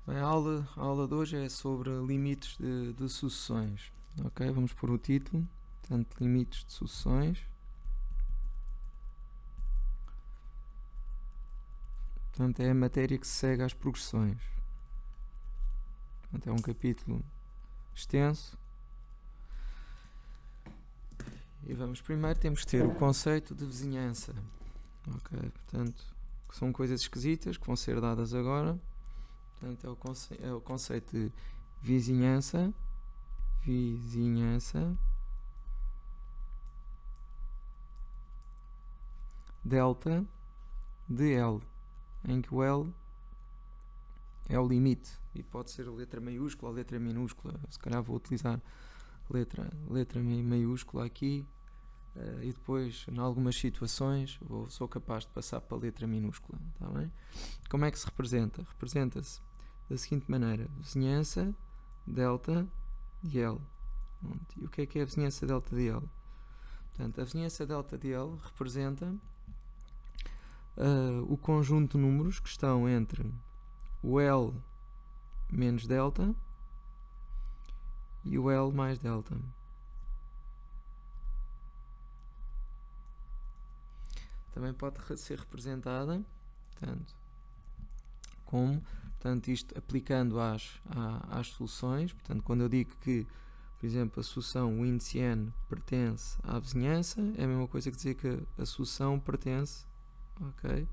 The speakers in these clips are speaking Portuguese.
Bem, a aula de hoje é sobre limites de sucessões. Ok, vamos pôr o título. Portanto, limites de sucessões. Portanto, é a matéria que se segue às progressões. Portanto, é um capítulo extenso. E vamos primeiro, temos que ter o conceito de vizinhança. Ok, portanto, que são coisas esquisitas que vão ser dadas agora. Portanto, é o conceito de vizinhança, delta de L, em que o L é o limite e pode ser a letra maiúscula ou a letra minúscula. Se calhar vou utilizar letra maiúscula aqui, e depois, em algumas situações, sou capaz de passar para a letra minúscula. Tá bem? Como é que se representa? Representa-se da seguinte maneira: vizinhança delta de L. E o que é a vizinhança delta de L? Portanto, a vizinhança delta de L representa o conjunto de números que estão entre o L menos delta e o L mais delta. Também pode ser representada, portanto, como, portanto, isto aplicando às soluções. Portanto, quando eu digo que, por exemplo, a sucessão, o índice n pertence à vizinhança, é a mesma coisa que dizer que a sucessão pertence, ok?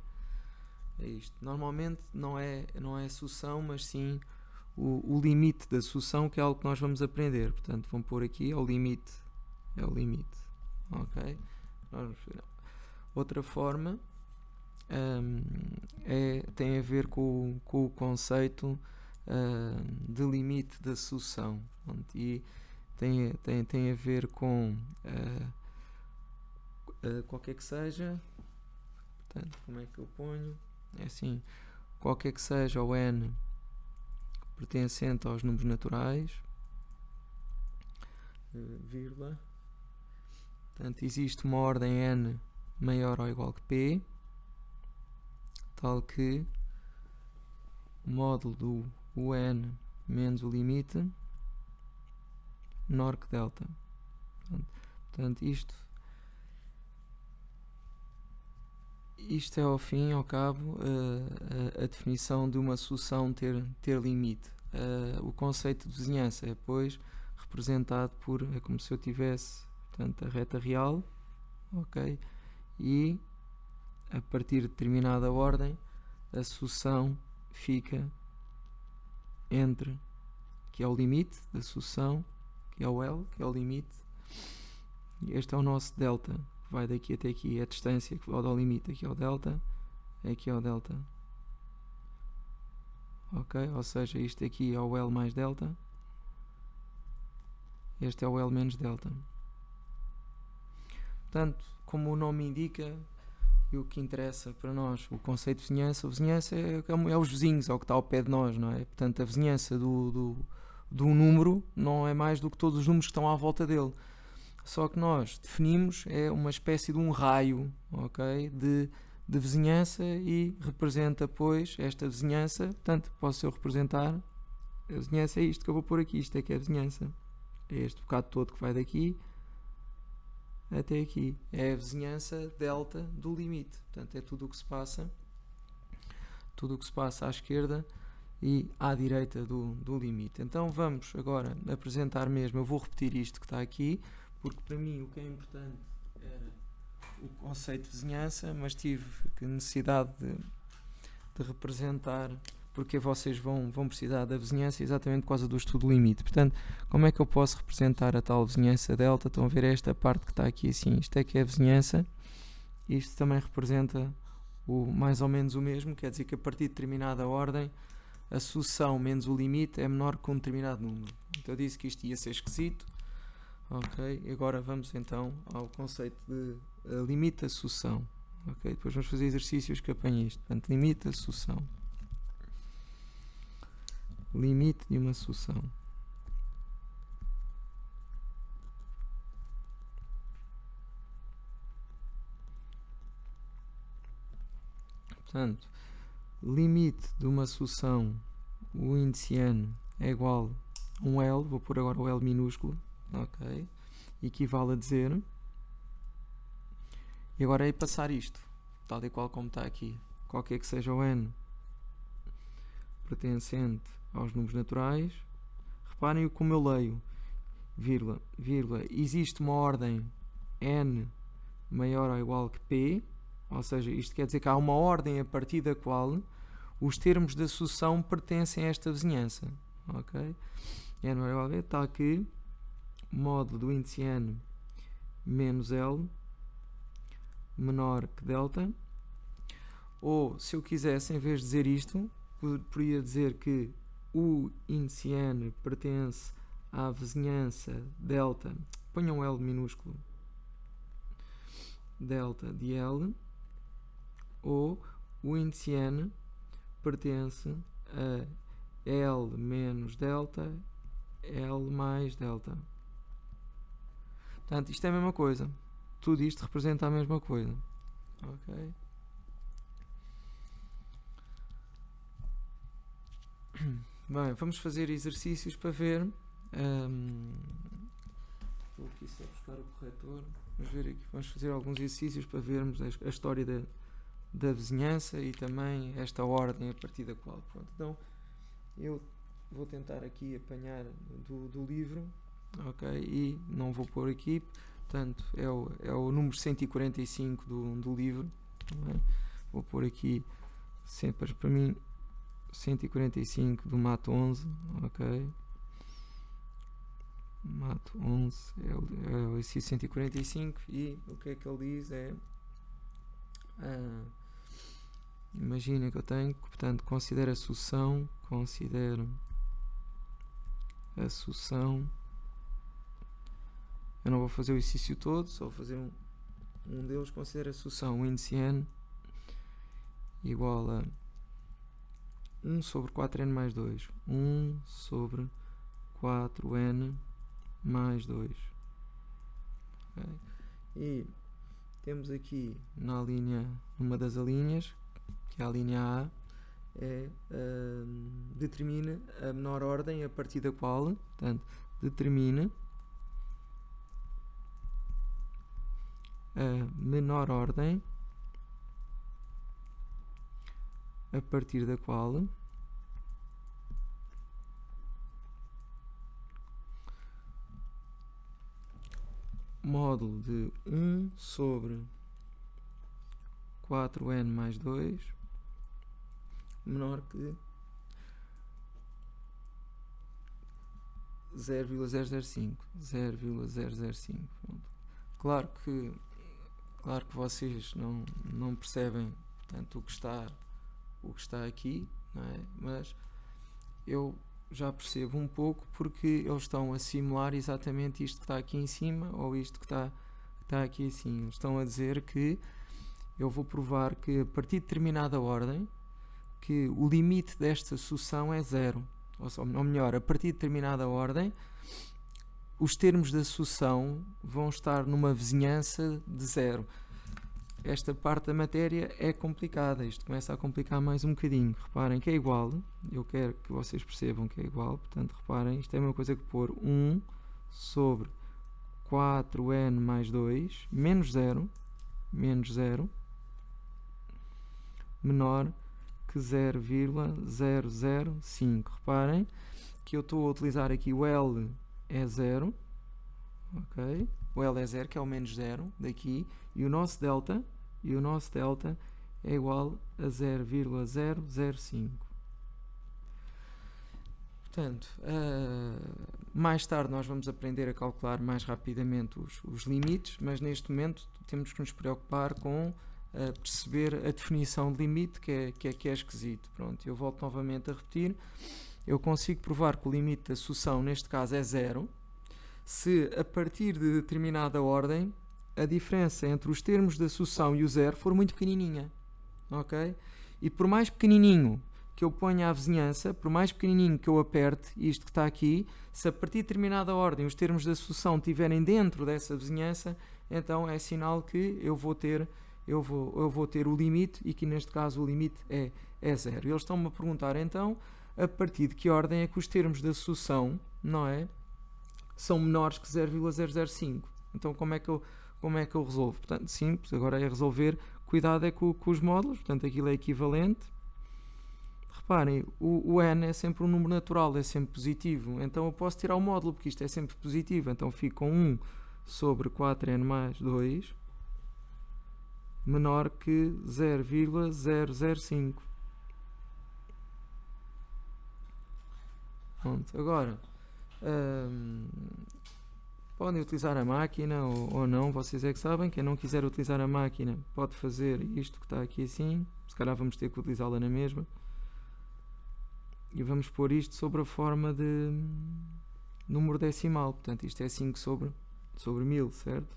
É isto. Normalmente não é sucessão, mas sim o limite da sucessão, que é algo que nós vamos aprender. Portanto, vamos pôr aqui, é o limite, ok? Outra forma tem a ver com o conceito de limite da sucessão. E tem a ver com qualquer que seja. Portanto, como é que eu ponho? É assim: qualquer que seja o n pertencente aos números naturais, vírgula. Portanto, existe uma ordem n maior ou igual que p, tal que o módulo do un menos o limite menor que delta. Portanto, isto é, ao fim e ao cabo, a definição de uma sucessão ter limite. O conceito de vizinhança é, pois, representado por, é como se eu tivesse, portanto, a reta real, ok? E a partir de determinada ordem, a sucessão fica entre, que é o limite da sucessão, que é o L, que é o limite, e este é o nosso delta, que vai daqui até aqui, é a distância que vai ao limite. Aqui é o delta, aqui é o delta, ok? Ou seja, isto aqui é o L mais delta, este é o L menos delta. Portanto, como o nome indica, e o que interessa para nós, o conceito de vizinhança é os vizinhos, é o que está ao pé de nós, não é? Portanto, a vizinhança do número não é mais do que todos os números que estão à volta dele. Só que nós definimos uma espécie de um raio, ok? De vizinhança, e representa, pois, esta vizinhança. Portanto, posso eu representar a vizinhança, é isto que eu vou pôr aqui. Isto é que é a vizinhança, é este bocado todo que vai daqui até aqui, é a vizinhança delta do limite. Portanto, é tudo o que se passa à esquerda e à direita do limite. Então vamos agora apresentar mesmo. Eu vou repetir isto que está aqui, porque para mim o que é importante era o conceito de vizinhança, mas tive necessidade de representar, porque vocês vão precisar da vizinhança exatamente por causa do estudo do limite. Portanto, como é que eu posso representar a tal vizinhança delta? Estão a ver esta parte que está aqui assim, isto é que é a vizinhança. Isto também representa mais ou menos o mesmo, quer dizer que a partir de determinada ordem, a sucessão menos o limite é menor que um determinado número. Então eu disse que isto ia ser esquisito. Ok, agora vamos então ao conceito de limite da sucessão. Ok, depois vamos fazer exercícios que apanhem isto. Portanto, limite da sucessão. Limite de uma sucessão. Portanto, limite de uma sucessão o índice n é igual a um L, vou pôr agora o L minúsculo, ok, equivale a dizer, e agora é passar isto, tal e qual como está aqui, qualquer que seja o n pertencente aos números naturais, reparem como eu leio, vírgula, vírgula, existe uma ordem n maior ou igual que p, ou seja, isto quer dizer que há uma ordem a partir da qual os termos da sucessão pertencem a esta vizinhança, ok? N maior ou igual a p, tal que módulo do índice n menos L menor que delta, ou se eu quisesse, em vez de dizer isto, poderia dizer que o índice n pertence à vizinhança delta, ponham um L minúsculo, delta de L, ou o índice n pertence a L menos delta, L mais delta. Portanto, isto é a mesma coisa. Tudo isto representa a mesma coisa. Ok? Bem, vamos fazer exercícios para ver. Vou aqui só buscar o corretor. Vamos ver aqui. Vamos fazer alguns exercícios para vermos a história da vizinhança e também esta ordem a partir da qual. Pronto, então, eu vou tentar aqui apanhar do livro, ok? E não vou pôr aqui, portanto, é o número 145 do livro. Não é? Vou pôr aqui, sempre para mim, 145 do Mato 11, ok? Mato 11 é o exercício 145 e o que é que ele diz é imagina que eu tenho, portanto, considero a sucessão, eu não vou fazer o exercício todo, só vou fazer um deles, considera a sucessão, o índice n igual a 1 sobre 4n mais 2, 1 sobre 4n mais 2, okay. E temos aqui numa das linhas, que é a linha A, determina a menor ordem a partir da qual, portanto, determina a menor ordem a partir da qual módulo de 1 sobre 4n mais 2 menor que 0,005. Claro que vocês não percebem, portanto, o que está aqui, não é? Mas eu já percebo um pouco porque eles estão a simular exatamente isto que está aqui em cima ou isto que está aqui assim. Eles estão a dizer que eu vou provar que a partir de determinada ordem que o limite desta sucessão é 0. Ou melhor, a partir de determinada ordem os termos da sucessão vão estar numa vizinhança de 0. Esta parte da matéria é complicada, isto começa a complicar mais um bocadinho. Reparem que é igual, eu quero que vocês percebam que é igual, portanto reparem, isto é a mesma coisa que pôr 1 sobre 4n mais 2 menos 0 menor que 0,005. Reparem que eu estou a utilizar aqui o L é 0, ok? O L é 0, que é o menos 0 daqui, e o nosso delta é igual a 0,005. Portanto, mais tarde nós vamos aprender a calcular mais rapidamente os limites, mas neste momento temos que nos preocupar com perceber a definição de limite, que é esquisito. Pronto, eu volto novamente a repetir. Eu consigo provar que o limite da sucessão, neste caso, é 0, se a partir de determinada ordem a diferença entre os termos da sucessão e o 0 for muito pequenininha, ok? E por mais pequenininho que eu ponha a vizinhança, por mais pequenininho que eu aperte isto que está aqui, se a partir de determinada ordem os termos da sucessão estiverem dentro dessa vizinhança, então é sinal que eu vou ter eu vou ter o limite, e que neste caso o limite é 0. Eles estão-me a perguntar então a partir de que ordem é que os termos da sucessão, não é, são menores que 0,005. Então como é que eu resolvo? Portanto, simples, agora é resolver. Cuidado é com os módulos, portanto aquilo é equivalente. Reparem, o n é sempre um número natural, é sempre positivo, então eu posso tirar o módulo, porque isto é sempre positivo, então fico com 1 sobre 4n mais 2 menor que 0,005. Pronto, agora podem utilizar a máquina ou não, vocês é que sabem. Quem não quiser utilizar a máquina pode fazer isto que está aqui assim, se calhar vamos ter que utilizá-la na mesma. E vamos pôr isto sobre a forma de número decimal. Portanto, isto é 5 sobre 1000, certo?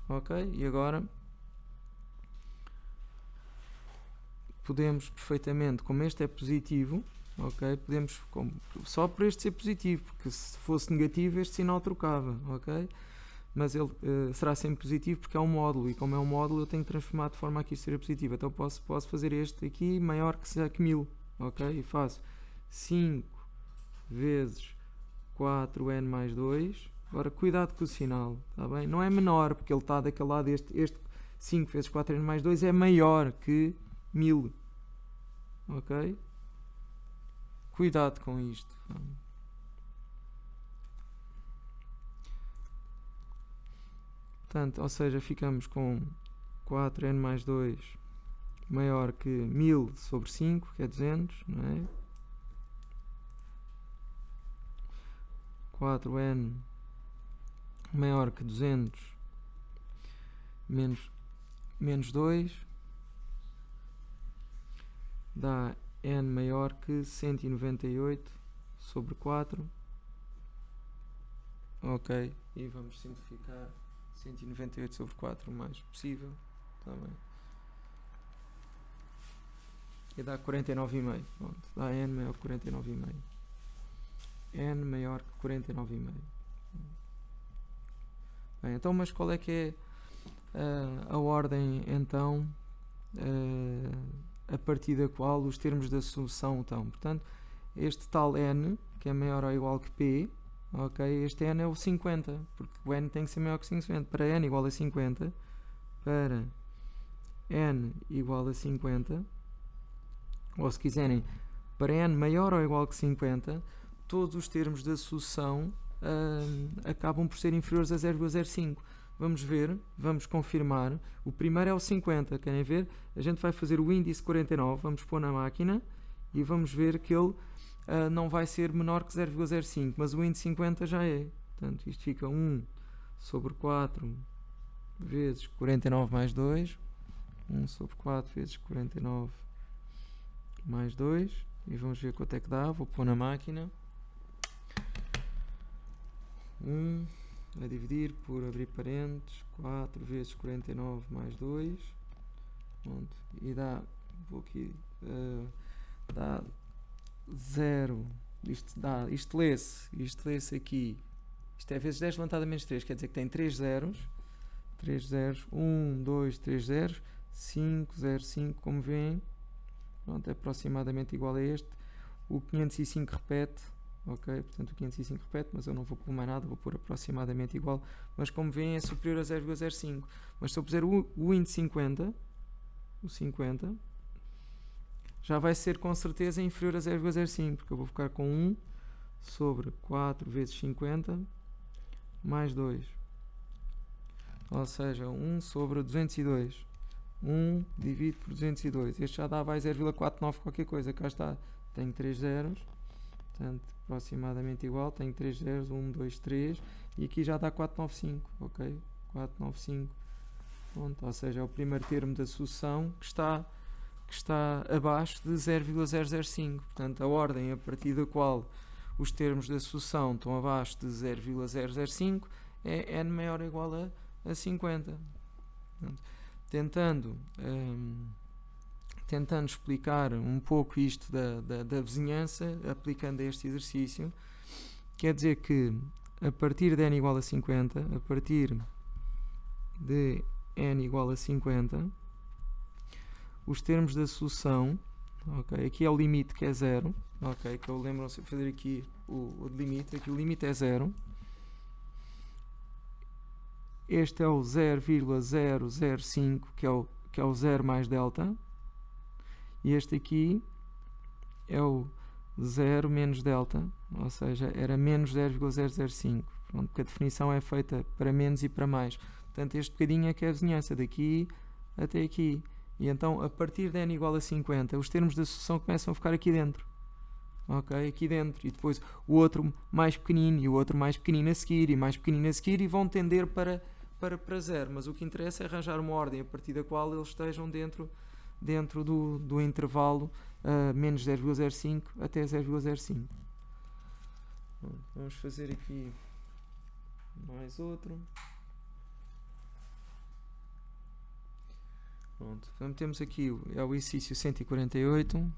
Ok, e agora podemos perfeitamente, como este é positivo, ok, podemos, só por este ser positivo, porque se fosse negativo este sinal trocava, ok? Mas ele será sempre positivo porque é um módulo, e como é um módulo eu tenho que transformar de forma a que isto seja positivo. Então posso fazer este aqui maior que 1000. Ok? E faço 5 vezes 4n mais 2. Agora, cuidado com o sinal, está bem? Não é menor, porque ele está daquele lado. Este 5 vezes 4n mais 2 é maior que 1000. Ok? Cuidado com isto. Portanto, ou seja, ficamos com 4n mais 2 maior que 1000 sobre 5, que é 200, não é? 4n maior que 200 menos 2 dá n maior que 198 sobre 4. Ok, e vamos simplificar 198 sobre 4 o mais possível. Está bem. E dá 49,5. Pronto, dá n maior que 49,5. N maior que 49,5. Bem, então, mas qual é que é a ordem, então, a partir da qual os termos da solução estão? Portanto, este tal n, que é maior ou igual que p, ok, este n é o 50, porque o n tem que ser maior que 50. Para n igual a 50, para n igual a 50, ou se quiserem, para n maior ou igual que 50, todos os termos da sucessão acabam por ser inferiores a 0,05. Vamos ver, vamos confirmar. O primeiro é o 50, querem ver? A gente vai fazer o índice 49, vamos pôr na máquina e vamos ver que ele não vai ser menor que 0,05, mas o índice 50 já é. Portanto, isto fica 1 sobre 4 vezes 49 mais 2. 1 sobre 4 vezes 49 mais 2. E vamos ver quanto é que dá. Vou pôr na máquina. 1 a dividir por abrir parênteses 4 vezes 49 mais 2. Pronto. E dá, vou aqui, dá 0. Isto lê-se aqui. Isto é vezes 10 levantado a menos 3, quer dizer que tem 3 zeros. 3 zeros, 1, 2, 3 zeros, 5, 0, 5, como veem. Pronto, é aproximadamente igual a este. O 505 repete, ok? Portanto, o 505 repete, mas eu não vou pôr mais nada, vou pôr aproximadamente igual. Mas como veem, é superior a 0,05. Mas se eu puser o índice 50, o 50, já vai ser com certeza inferior a 0,05, porque eu vou ficar com 1 sobre 4 vezes 50 mais 2. Ou seja, 1 sobre 202. 1 dividido por 202. Este já dá, vai 0,49 qualquer coisa. Cá está. Tenho 3 zeros. Portanto, aproximadamente igual. Tenho 3 zeros. 1, 2, 3. E aqui já dá 495. Ok? 495. Pronto. Ou seja, é o primeiro termo da sucessão que está abaixo de 0,005. Portanto, a ordem a partir da qual os termos da sucessão estão abaixo de 0,005 é n maior ou igual a 50. Portanto, tentando explicar um pouco isto da vizinhança, aplicando a este exercício, quer dizer que a partir de n igual a 50, a partir de n igual a 50, os termos da sucessão, ok, aqui é o limite que é 0, ok, que eu lembro-se de fazer aqui o limite, aqui o limite é 0, este é o 0,005, que é o 0 mais delta, e este aqui é o 0 menos delta, ou seja, era menos 0,005, pronto, porque a definição é feita para menos e para mais. Portanto, este bocadinho é que é a vizinhança, daqui até aqui. E então, a partir de n igual a 50, os termos da sucessão começam a ficar aqui dentro. Ok? Aqui dentro. E depois o outro mais pequenino e o outro mais pequenino a seguir e mais pequenino a seguir e vão tender para 0. Mas o que interessa é arranjar uma ordem a partir da qual eles estejam dentro do intervalo menos 0,05 até 0,05. Vamos fazer aqui mais outro. Pronto. Então temos aqui o exercício 148.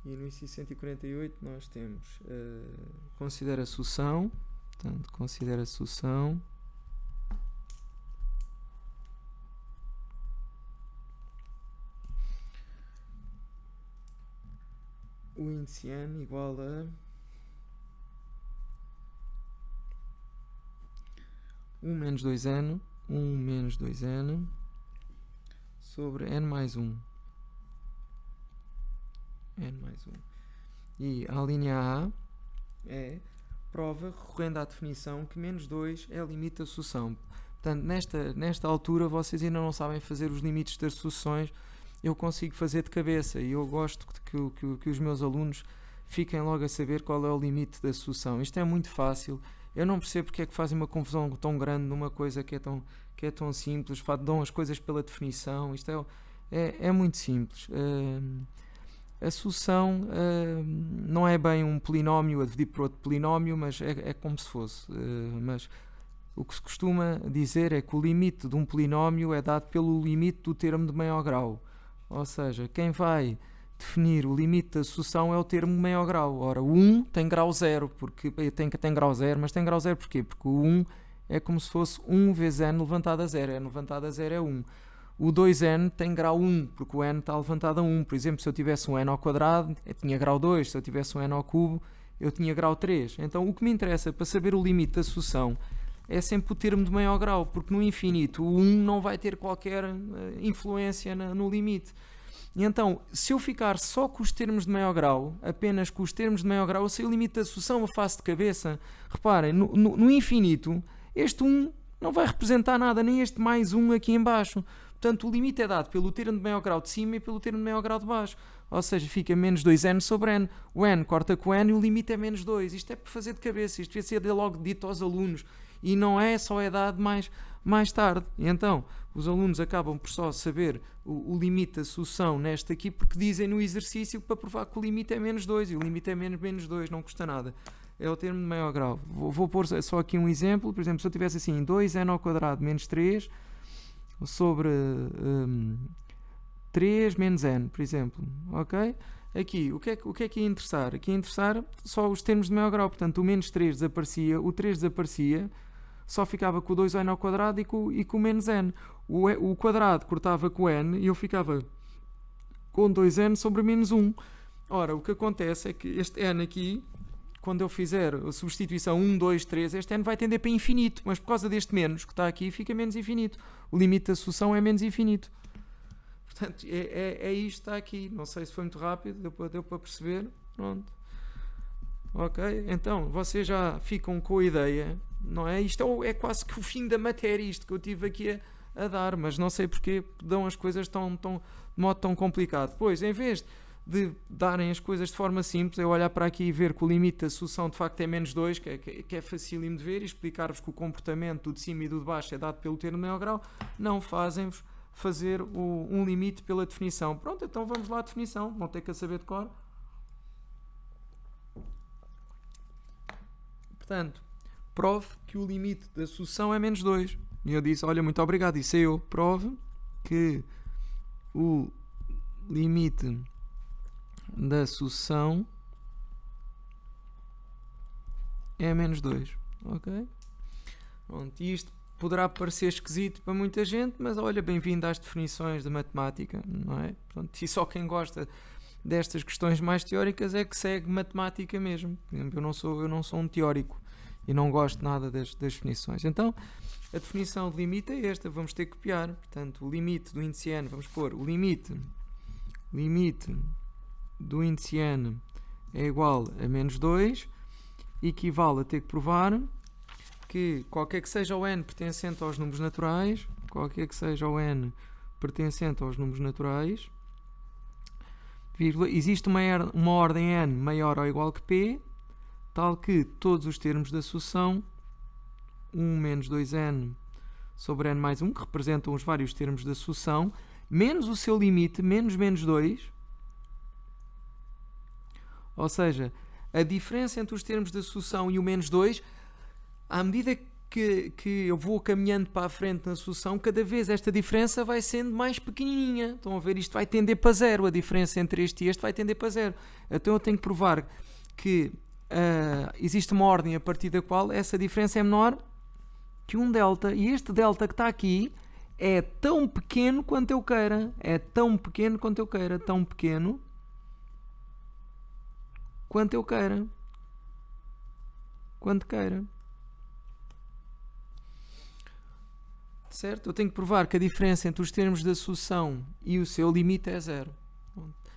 E no exercício 148 nós temos considera a sucessão. Portanto, considera a sucessão. O índice n igual a 1 menos 2n, 1 menos 2n, sobre n mais 1. N mais 1. E a linha A é prova, recorrendo à definição, que menos 2 é o limite da sucessão. Portanto, nesta altura, vocês ainda não sabem fazer os limites das sucessões. Eu consigo fazer de cabeça e eu gosto que os meus alunos fiquem logo a saber qual é o limite da sucessão. Isto é muito fácil. Eu não percebo porque é que fazem uma confusão tão grande numa coisa que é tão simples, dão as coisas pela definição. Isto é muito simples. A sucessão não é bem um polinómio a dividir por outro polinómio, mas é como se fosse. Mas o que se costuma dizer é que o limite de um polinómio é dado pelo limite do termo de maior grau. Ou seja, quem vai definir o limite da sucessão é o termo de maior grau. Ora, o 1 tem grau 0, porque tem grau 0, mas tem grau 0 porquê? Porque o 1 é como se fosse 1 vezes n levantado a 0. n levantado a 0 é 1. O 2n tem grau 1, porque o n está levantado a 1. Por exemplo, se eu tivesse um n ao quadrado, eu tinha grau 2. Se eu tivesse um n ao cubo, eu tinha grau 3. Então, o que me interessa para saber o limite da sucessão é sempre o termo de maior grau, porque no infinito o 1 não vai ter qualquer influência no limite. E então, se eu ficar só com os termos de maior grau, apenas com os termos de maior grau, eu sei o limite da sucessão, eu faço de cabeça. Reparem, no infinito, este 1 não vai representar nada, nem este mais 1 aqui em baixo. Portanto, o limite é dado pelo termo de maior grau de cima e pelo termo de maior grau de baixo. Ou seja, fica menos 2n sobre n. O n corta com o n e o limite é menos 2. Isto é para fazer de cabeça. Isto devia ser logo dito aos alunos. E não é, só é dado mais tarde. E então, os alunos acabam por só saber o limite da sucessão nesta aqui, porque dizem no exercício para provar que o limite é menos 2. E o limite é menos 2, não custa nada. É o termo de maior grau. Vou pôr só aqui um exemplo. Por exemplo, se eu tivesse assim 2n ao quadrado menos 3... sobre 3 menos n, por exemplo, ok? Aqui, o que é que ia interessar? Aqui ia interessar só os termos de maior grau, portanto o menos 3 desaparecia, o 3 desaparecia, só ficava com o 2n ao quadrado e com o menos n. O quadrado cortava com o n e eu ficava com 2n sobre menos 1. Ora, o que acontece é que este n aqui, quando eu fizer a substituição 1, 2, 3, este n vai tender para infinito, mas por causa deste menos que está aqui, fica menos infinito. O limite da sucessão é menos infinito. Portanto, é isto que está aqui. Não sei se foi muito rápido, deu para perceber. Pronto. Ok? Então, vocês já ficam com a ideia, não é? Isto é quase que o fim da matéria, isto que eu tive aqui a dar, mas não sei porque dão as coisas de modo tão complicado. Pois, em vez de darem as coisas de forma simples, eu olhar para aqui e ver que o limite da sucessão de facto é menos 2, que é facílimo de ver, e explicar-vos que o comportamento do de cima e do de baixo é dado pelo termo de maior grau, não fazem-vos fazer um limite pela definição. Pronto, então vamos lá à definição, vão ter que a saber de cor. Portanto, prove que o limite da sucessão é menos 2. E eu disse, olha, muito obrigado, isso é eu. Prove que o limite da sucessão é menos 2. ok? Pronto, e isto poderá parecer esquisito para muita gente, mas olha, bem-vindo às definições da matemática, não é? Pronto, e só quem gosta destas questões mais teóricas é que segue matemática mesmo. Por exemplo, eu não sou um teórico e não gosto nada das definições. Então, a definição de limite é esta, vamos ter que copiar. Portanto, o limite do índice n, vamos pôr o limite do índice n é igual a menos 2, equivale a ter que provar que qualquer que seja o n pertencente aos números naturais, existe uma ordem n maior ou igual que p, tal que todos os termos da sucessão 1 menos 2n sobre n mais 1, que representam os vários termos da sucessão, menos o seu limite, menos 2, ou seja, a diferença entre os termos da sucessão e o menos 2, à medida que eu vou caminhando para a frente na sucessão, cada vez esta diferença vai sendo mais pequenininha. Estão a ver? Isto vai tender para zero. A diferença entre este e este vai tender para zero. Então eu tenho que provar que existe uma ordem a partir da qual essa diferença é menor que um delta. E este delta que está aqui é tão pequeno quanto eu queira. Tão pequeno quanto eu queira. Quanto queira. Certo? Eu tenho que provar que a diferença entre os termos da sucessão e o seu limite é zero.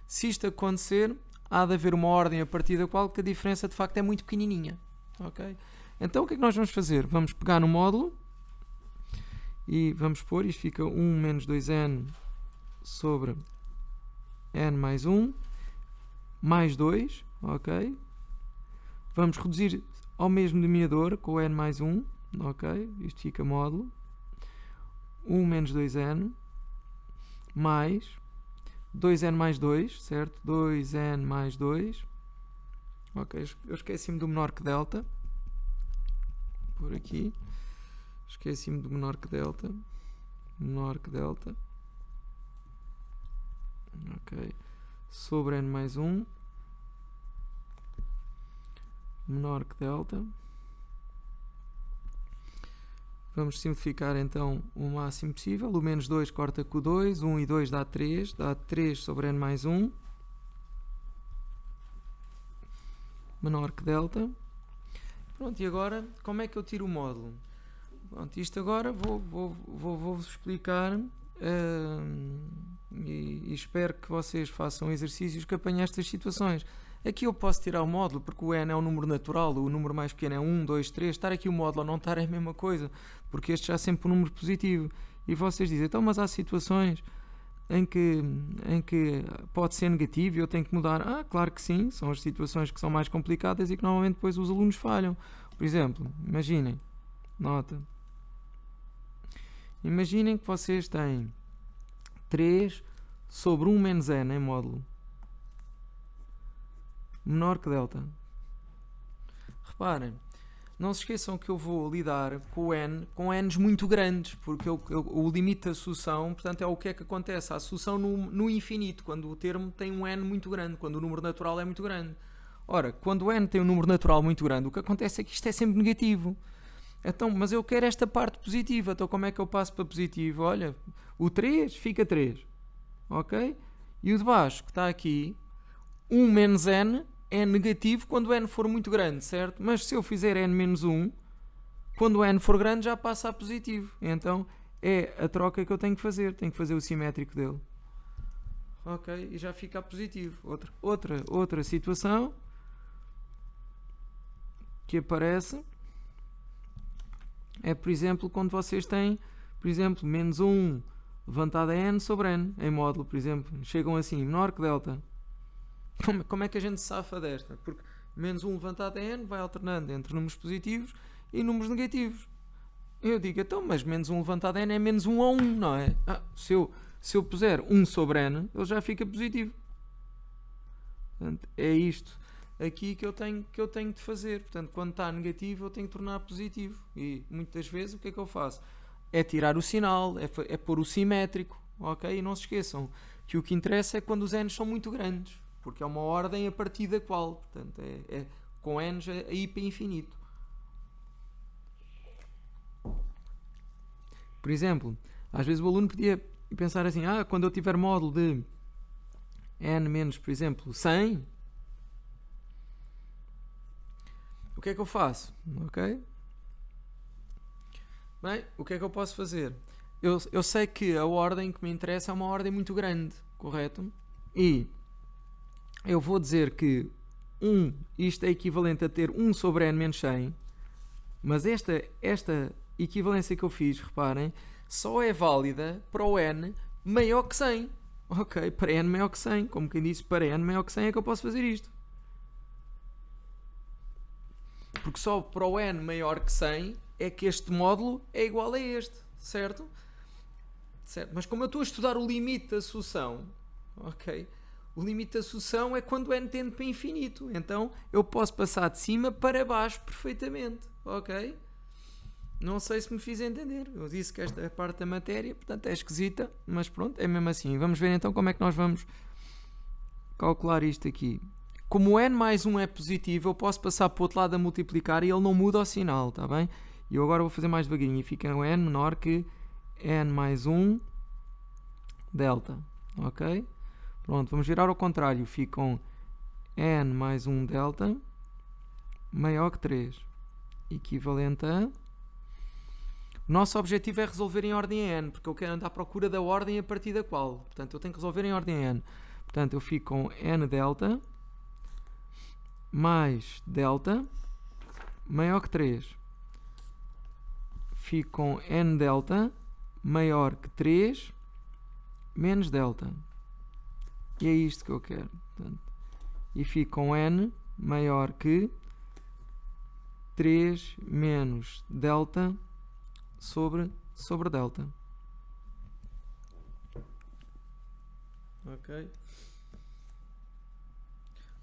Se isto acontecer, há de haver uma ordem a partir da qual que a diferença de facto é muito pequenininha. Okay? Então o que é que nós vamos fazer? Vamos pegar no módulo e vamos pôr, isto fica 1 menos 2n sobre n mais 1 mais 2, ok? Vamos reduzir ao mesmo denominador com o n mais 1, ok? Isto fica módulo 1 menos 2n mais 2n mais 2, certo? 2n mais 2, ok? Eu esqueci-me do menor que delta, por aqui, esqueci-me do menor que delta, ok? Sobre n mais 1, menor que delta. Vamos simplificar então o máximo possível. O menos 2 corta com o 2. 1 e 2 dá 3. Dá 3 sobre n mais 1. Menor que delta. Pronto, e agora como é que eu tiro o módulo? Pronto, isto agora vou-vos explicar e espero que vocês façam exercícios que apanhem estas situações. Aqui eu posso tirar o módulo porque o n é um número natural, o número mais pequeno é 1, 2, 3. Estar aqui o módulo ou não estar é a mesma coisa, porque este já é sempre um número positivo. E vocês dizem, então, mas há situações em que pode ser negativo e eu tenho que mudar. Claro que sim, são as situações que são mais complicadas e que normalmente depois os alunos falham. Por exemplo, imaginem que vocês têm 3 sobre 1 menos n em módulo menor que delta. Reparem, não se esqueçam que eu vou lidar com n's muito grandes, porque o limite da sucessão, portanto, é o que é que acontece à sucessão no infinito, quando o termo tem um n muito grande, quando o número natural é muito grande. Ora, quando o n tem um número natural muito grande, o que acontece é que isto é sempre negativo. Então, mas eu quero esta parte positiva, então como é que eu passo para positivo? Olha, o 3 fica 3, ok? E o de baixo, que está aqui, 1 menos n, é negativo quando o n for muito grande, certo? Mas se eu fizer n menos 1, quando o n for grande já passa a positivo. Então é a troca que eu tenho que fazer. Tenho que fazer o simétrico dele. Ok? E já fica a positivo. Outra situação que aparece é, por exemplo, quando vocês têm, por exemplo, menos 1 levantado a n sobre n, em módulo, por exemplo. Chegam assim, menor que delta. Como é que a gente se safa desta? Porque menos 1 levantado a n vai alternando entre números positivos e números negativos. Eu digo, então, mas menos 1 levantado a n é menos 1 a 1, não é? Se eu puser 1 sobre n, ele já fica positivo. Portanto, é isto aqui que eu tenho de fazer. Portanto, quando está negativo, eu tenho que tornar positivo. E muitas vezes o que é que eu faço? É tirar o sinal, é pôr o simétrico. Ok? E não se esqueçam que o que interessa é quando os n's são muito grandes. Porque é uma ordem a partir da qual, portanto, com n's a ir para infinito. Por exemplo, às vezes o aluno podia pensar assim, quando eu tiver módulo de n menos, por exemplo, 100, o que é que eu faço? Ok? Bem, o que é que eu posso fazer? Eu sei que a ordem que me interessa é uma ordem muito grande, correto? E eu vou dizer que isto é equivalente a ter 1 sobre n menos 100, mas esta equivalência que eu fiz, reparem, só é válida para o n maior que 100. Ok, para n maior que 100, como quem disse, para n maior que 100 é que eu posso fazer isto. Porque só para o n maior que 100 é que este módulo é igual a este, certo? Mas como eu estou a estudar o limite da sucessão, ok? O limite da sucessão é quando o n tende para infinito. Então eu posso passar de cima para baixo perfeitamente, ok? Não sei se me fiz entender. Eu disse que esta parte da matéria, portanto, é esquisita, mas pronto, é mesmo assim. Vamos ver então como é que nós vamos calcular isto aqui. Como o n mais 1 é positivo, eu posso passar para o outro lado a multiplicar e ele não muda o sinal, está bem? E eu agora vou fazer mais devagarinho e fica o n menor que n mais 1 delta, ok? Pronto, vamos virar ao contrário. Ficam n mais 1 delta maior que 3, equivalente a... O nosso objetivo é resolver em ordem n, porque eu quero andar à procura da ordem a partir da qual. Portanto, eu tenho que resolver em ordem n. Portanto, eu fico com n delta mais delta maior que 3. Fico com n delta maior que 3 menos delta. E é isto que eu quero. Portanto, e fico com n maior que 3 menos delta sobre delta. Ok?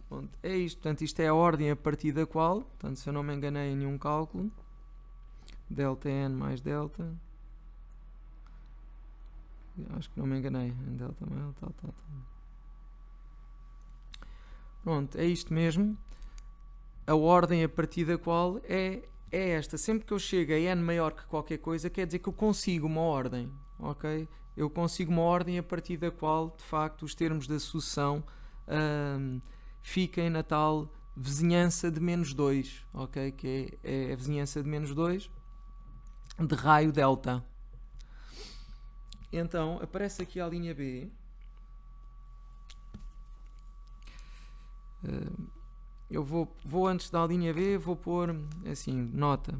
Pronto, é isto. Portanto, isto é a ordem a partir da qual, portanto, se eu não me enganei em nenhum cálculo, delta n mais delta, acho que não me enganei em delta mais tal. Pronto, é isto mesmo. A ordem a partir da qual é esta. Sempre que eu chego a n maior que qualquer coisa, quer dizer que eu consigo uma ordem, ok? Eu consigo uma ordem a partir da qual, de facto, os termos da sucessão fiquem na tal vizinhança de menos 2, ok? Que é a vizinhança de menos 2 de raio delta. Então, aparece aqui a linha B. Eu vou antes da linha B, vou pôr assim, nota.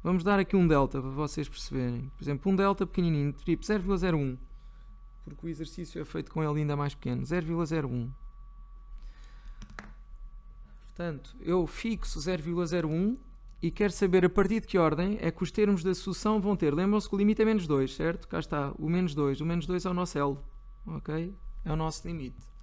Vamos dar aqui um delta para vocês perceberem. Por exemplo, um delta pequenininho, tipo 0,01. Porque o exercício é feito com ele ainda mais pequeno. 0,01. Portanto, eu fixo 0,01 e quero saber a partir de que ordem é que os termos da sucessão vão ter. Lembram-se que o limite é menos 2, certo? Cá está, o menos 2. O menos 2 é o nosso L. Ok? É o nosso limite.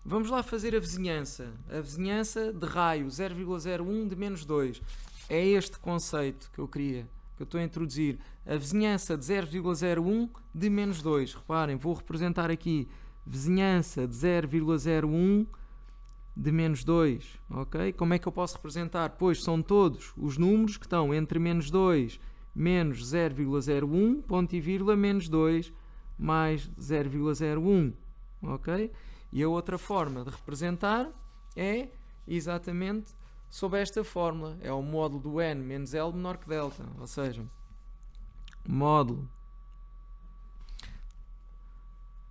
Vamos lá fazer a vizinhança. A vizinhança de raio 0,01 de menos 2. É este conceito que eu queria, que eu estou a introduzir. A vizinhança de 0,01 de menos 2. Reparem, vou representar aqui vizinhança de 0,01 de menos 2. Ok? Como é que eu posso representar? Pois são todos os números que estão entre menos 2 menos 0,01, ponto e vírgula, menos 2 mais 0,01. Ok? E a outra forma de representar é exatamente sob esta fórmula. É o módulo do n menos L menor que delta. Ou seja, módulo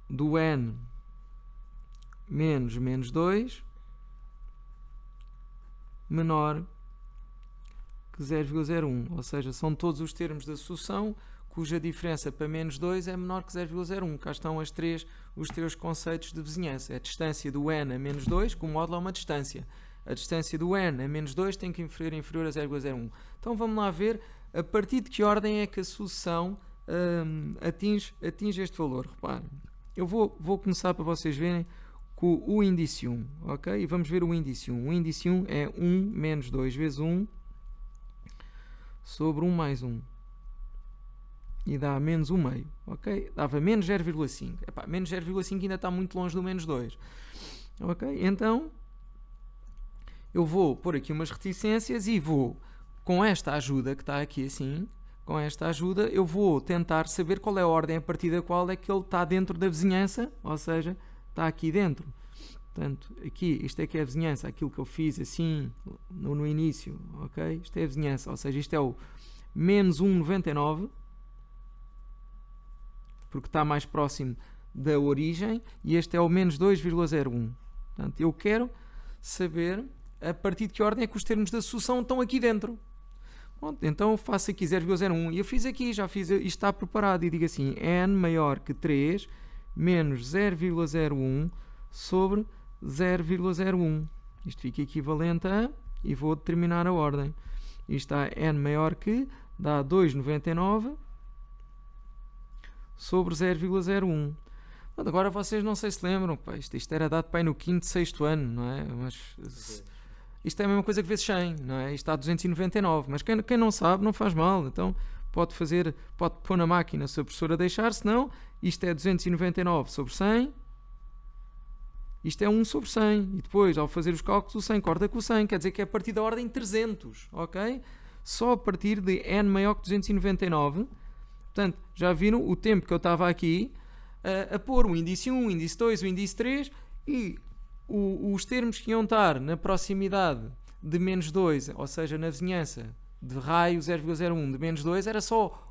do n menos 2 menor que 0,01. Ou seja, são todos os termos da sucessão cuja diferença para menos 2 é menor que 0,01. Cá estão os três conceitos de vizinhança. A distância do n a menos 2, que o módulo é uma distância. A distância do n a menos 2 tem que inferior a 0,01. Então vamos lá ver a partir de que ordem é que a sucessão atinge este valor. Reparem, eu vou começar para vocês verem com o índice 1. Ok? E vamos ver o índice 1. O índice 1 é 1 menos 2 vezes 1 sobre 1 mais 1. E dá menos 1 meio, ok? Dava menos 0,5. Menos 0,5 ainda está muito longe do menos 2. Ok? Então, eu vou pôr aqui umas reticências e vou, com esta ajuda que está aqui assim, com esta ajuda, eu vou tentar saber qual é a ordem a partir da qual é que ele está dentro da vizinhança, ou seja, está aqui dentro. Portanto, aqui, isto é que é a vizinhança, aquilo que eu fiz assim no início, ok? Isto é a vizinhança, ou seja, isto é o menos 1,99, porque está mais próximo da origem, e este é o menos 2,01. Portanto, eu quero saber a partir de que ordem é que os termos da sucessão estão aqui dentro. Pronto, então eu faço aqui 0,01 e eu fiz aqui, já fiz, isto está preparado e digo assim, n maior que 3 menos 0,01 sobre 0,01. Isto fica equivalente a, e vou determinar a ordem. Isto dá n maior que, dá 2,99 sobre 0,01. Agora vocês não sei se lembram, pá, isto era dado para aí no 5º, 6º ano, não é? Mas isto é a mesma coisa que vezes 100, não é? Isto está a 299, mas quem não sabe não faz mal, então pode pôr na máquina se a professora deixar, senão isto é 299 sobre 100, isto é 1 sobre 100, e depois ao fazer os cálculos o 100 corta com o 100, quer dizer que é a partir da ordem 300, ok? Só a partir de n maior que 299, portanto, já viram o tempo que eu estava aqui a pôr o índice 1, o índice 2, o índice 3 e os termos que iam estar na proximidade de menos 2, ou seja, na vizinhança de raio 0,01 de menos 2, era só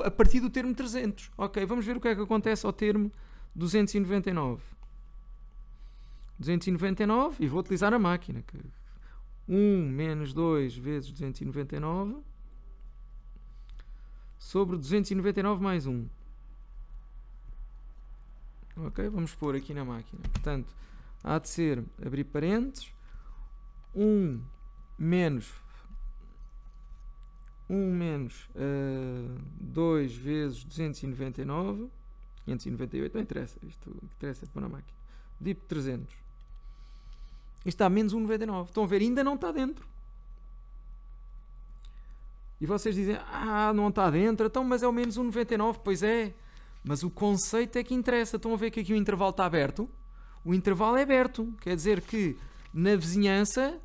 a partir do termo 300. Ok, vamos ver o que é que acontece ao termo 299. 299, e vou utilizar a máquina. 1 menos 2 vezes 299 sobre 299 mais 1. Ok, vamos pôr aqui na máquina. Portanto, há de ser, abrir parênteses, 1 menos 2 vezes 299, 598, não interessa, isto interessa pôr na máquina. Dividido por 300. Isto dá menos 1,99. Estão a ver, ainda não está dentro. E vocês dizem, não está dentro, então, mas é o menos 1,99. Pois é, mas o conceito é que interessa. Estão a ver que aqui o intervalo está aberto? O intervalo é aberto, quer dizer que na vizinhança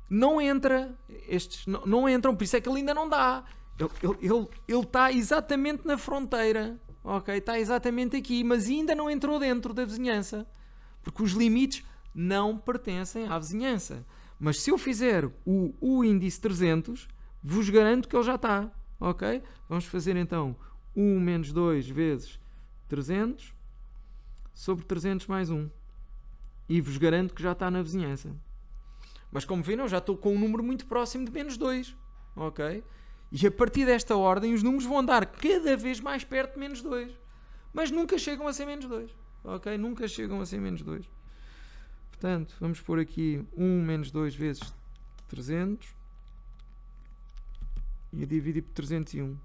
não entra, estes não entram, por isso é que ele ainda não dá. Ele está exatamente na fronteira, ok? Está exatamente aqui, mas ainda não entrou dentro da vizinhança, porque os limites não pertencem à vizinhança. Mas se eu fizer o índice 300, vos garanto que ele já está, ok? Vamos fazer então 1 menos 2 vezes 300 sobre 300 mais 1. E vos garanto que já está na vizinhança. Mas como viram, eu já estou com um número muito próximo de menos 2. Ok? E a partir desta ordem os números vão andar cada vez mais perto de menos 2. Mas nunca chegam a ser menos 2. Ok? Nunca chegam a ser menos 2. Portanto, vamos pôr aqui 1 menos 2 vezes 300. E a dividir por 301.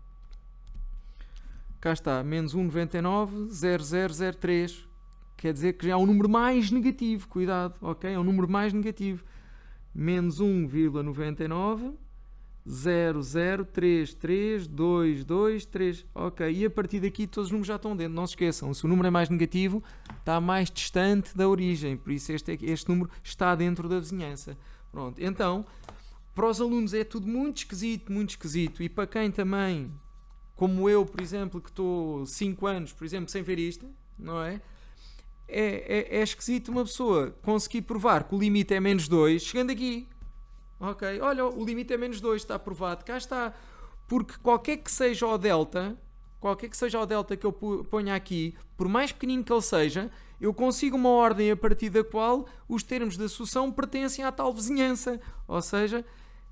Cá está, menos 1,99, 0003. Quer dizer que já é um número mais negativo, cuidado, ok? É um número mais negativo. Menos 1,99, 0033223, ok? E a partir daqui todos os números já estão dentro. Não se esqueçam, se o número é mais negativo, está mais distante da origem. Por isso este número está dentro da vizinhança. Pronto, então, para os alunos é tudo muito esquisito, muito esquisito. E para quem também, como eu, por exemplo, que estou 5 anos, por exemplo, sem ver isto, não é? É esquisito uma pessoa conseguir provar que o limite é menos 2 chegando aqui. Ok, olha, o limite é menos 2, está provado, cá está. Porque qualquer que seja o delta que eu ponha aqui, por mais pequenino que ele seja, eu consigo uma ordem a partir da qual os termos da sucessão pertencem à tal vizinhança. Ou seja,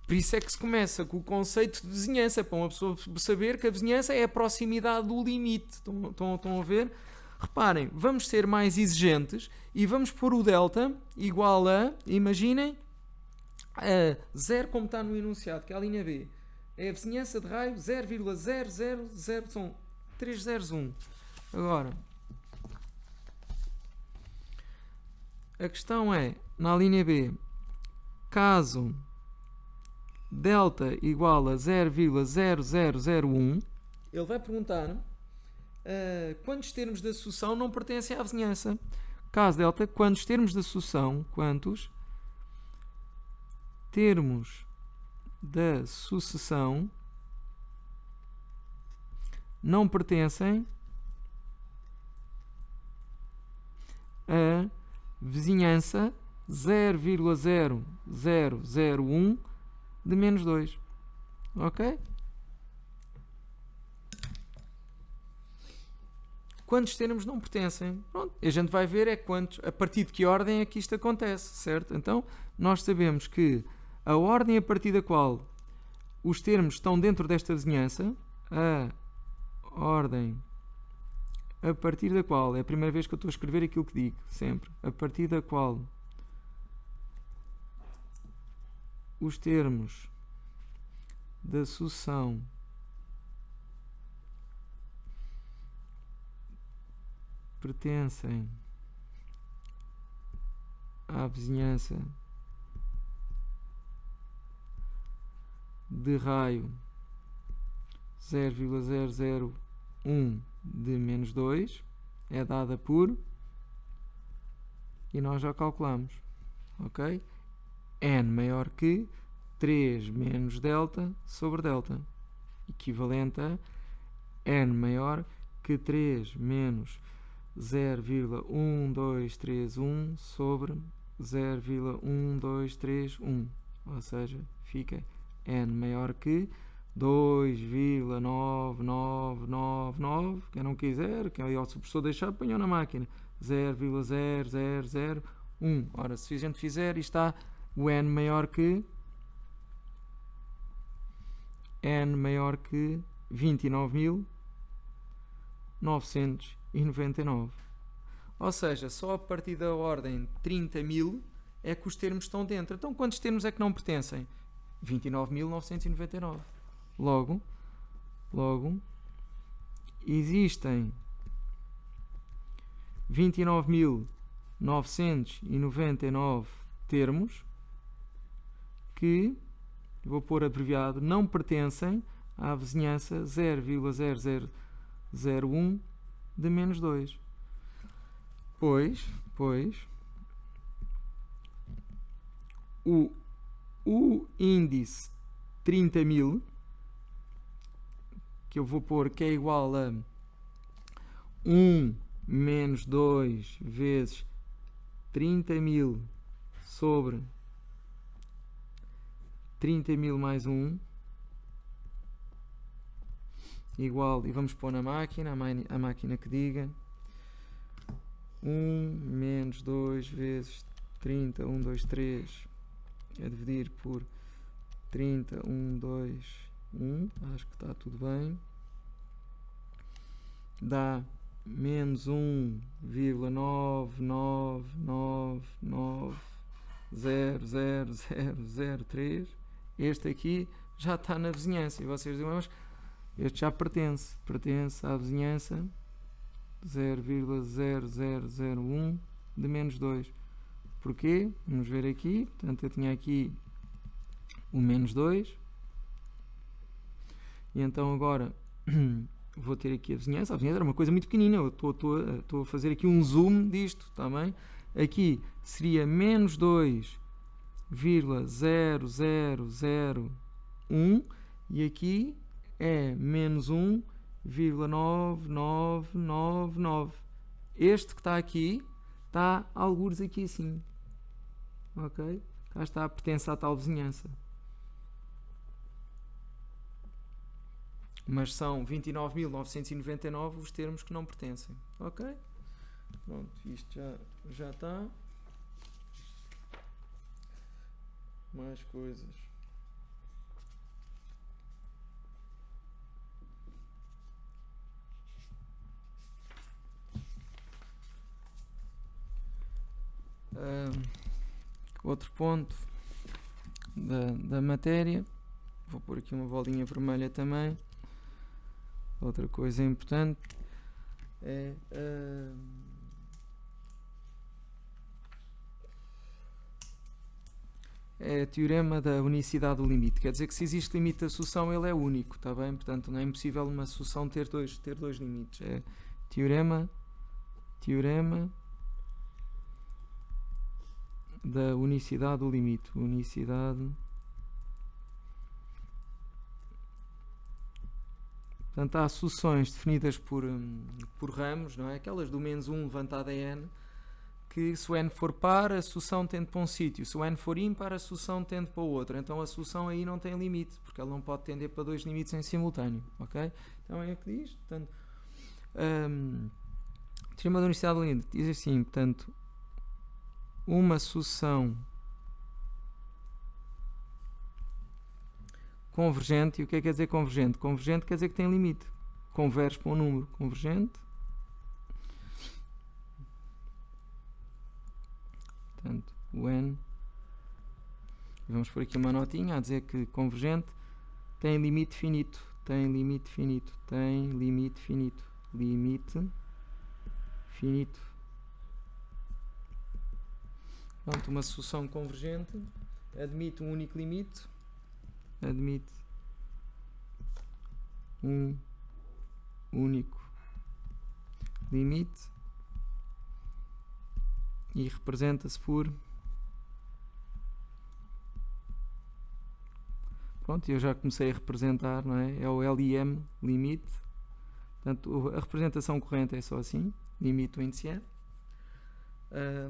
por isso é que se começa com o conceito de vizinhança, para uma pessoa saber que a vizinhança é a proximidade do limite. Estão a ver? Reparem, vamos ser mais exigentes e vamos pôr o delta igual a, imaginem, a 0 como está no enunciado, que é a linha B. É a vizinhança de raio 0,000, são 3 zeros 1. Agora, a questão é, na linha B, caso delta igual a 0,0001, ele vai perguntar quantos termos da sucessão não pertencem à vizinhança. Caso delta, quantos termos da sucessão, quantos termos da sucessão não pertencem à vizinhança 0,0001 de menos 2. Ok? Quantos termos não pertencem? Pronto, a gente vai ver a partir de que ordem é que isto acontece, certo? Então, nós sabemos que a ordem a partir da qual os termos estão dentro desta vizinhança, a ordem a partir da qual, é a primeira vez que eu estou a escrever aquilo que digo, sempre, a partir da qual os termos da sucessão pertencem à vizinhança de raio 0,001 de menos 2 é dada por, e nós já calculamos, ok? N maior que 3 menos delta sobre delta, equivalente a N maior que 3 menos 0,1231 sobre 0,1231, ou seja, fica N maior que 2,9999, quem não quiser, quem o professor deixar, ponham na máquina 0,0001. Ora, se a gente fizer, isto está o N maior que 29.999. Ou seja, só a partir da ordem 30.000 é que os termos estão dentro. Então, quantos termos é que não pertencem? 29.999. Logo, existem 29.999 termos que, vou pôr abreviado, não pertencem à vizinhança 0,0001 de menos 2. Pois o índice 30.000, que eu vou pôr que é igual a 1 menos 2 vezes 30.000 sobre 30.000 mais 1, igual, e vamos pôr na máquina, a máquina que diga 1 menos 2 vezes 30, 1, 2, 3, a dividir por 30, 1, 2, 1, acho que está tudo bem, dá menos 1,999900003. Este aqui já está na vizinhança, e vocês dizem, mas este já pertence à vizinhança 0,0001 de menos 2. Porquê? Vamos ver aqui. Portanto, eu tinha aqui o menos 2. E então agora vou ter aqui a vizinhança. A vizinhança era uma coisa muito pequenina. Eu estou a fazer aqui um zoom disto, tá bem? Aqui seria menos 2,0001 e aqui é menos 1,9999. Este que está aqui está algures aqui assim. Ok? Cá está, pertence à tal vizinhança. Mas são 29.999 os termos que não pertencem. Ok? Pronto, isto já está. Mais coisas. Outro ponto da matéria, vou pôr aqui uma bolinha vermelha também. Outra coisa importante é o teorema da unicidade do limite. Quer dizer que se existe limite da sucessão, ele é único, está bem? Portanto, não é impossível uma sucessão ter dois limites. É teorema da unicidade do limite. Unicidade Portanto, há sucessões definidas por ramos, não é? Aquelas do menos 1 levantado a n, que se o n for par, a sucessão tende para um sítio. Se o n for ímpar, a sucessão tende para o outro. Então a sucessão aí não tem limite, porque ela não pode tender para dois limites em simultâneo. Ok? Então é o que diz. Portanto, Teorema da Universidade de Linda diz assim, portanto, uma sucessão convergente. E o que é que quer dizer convergente? Convergente quer dizer que tem limite. Converge para um número. Convergente. Portanto, o n. Vamos por aqui uma notinha a dizer que convergente tem limite finito. Tem limite finito. Tem limite finito. Limite finito. Portanto, uma sucessão convergente admite um único limite. Admite um único limite e representa-se por, pronto, eu já comecei a representar, não é? É o LIM, limite. Portanto, a representação corrente é só assim, limite o índice n.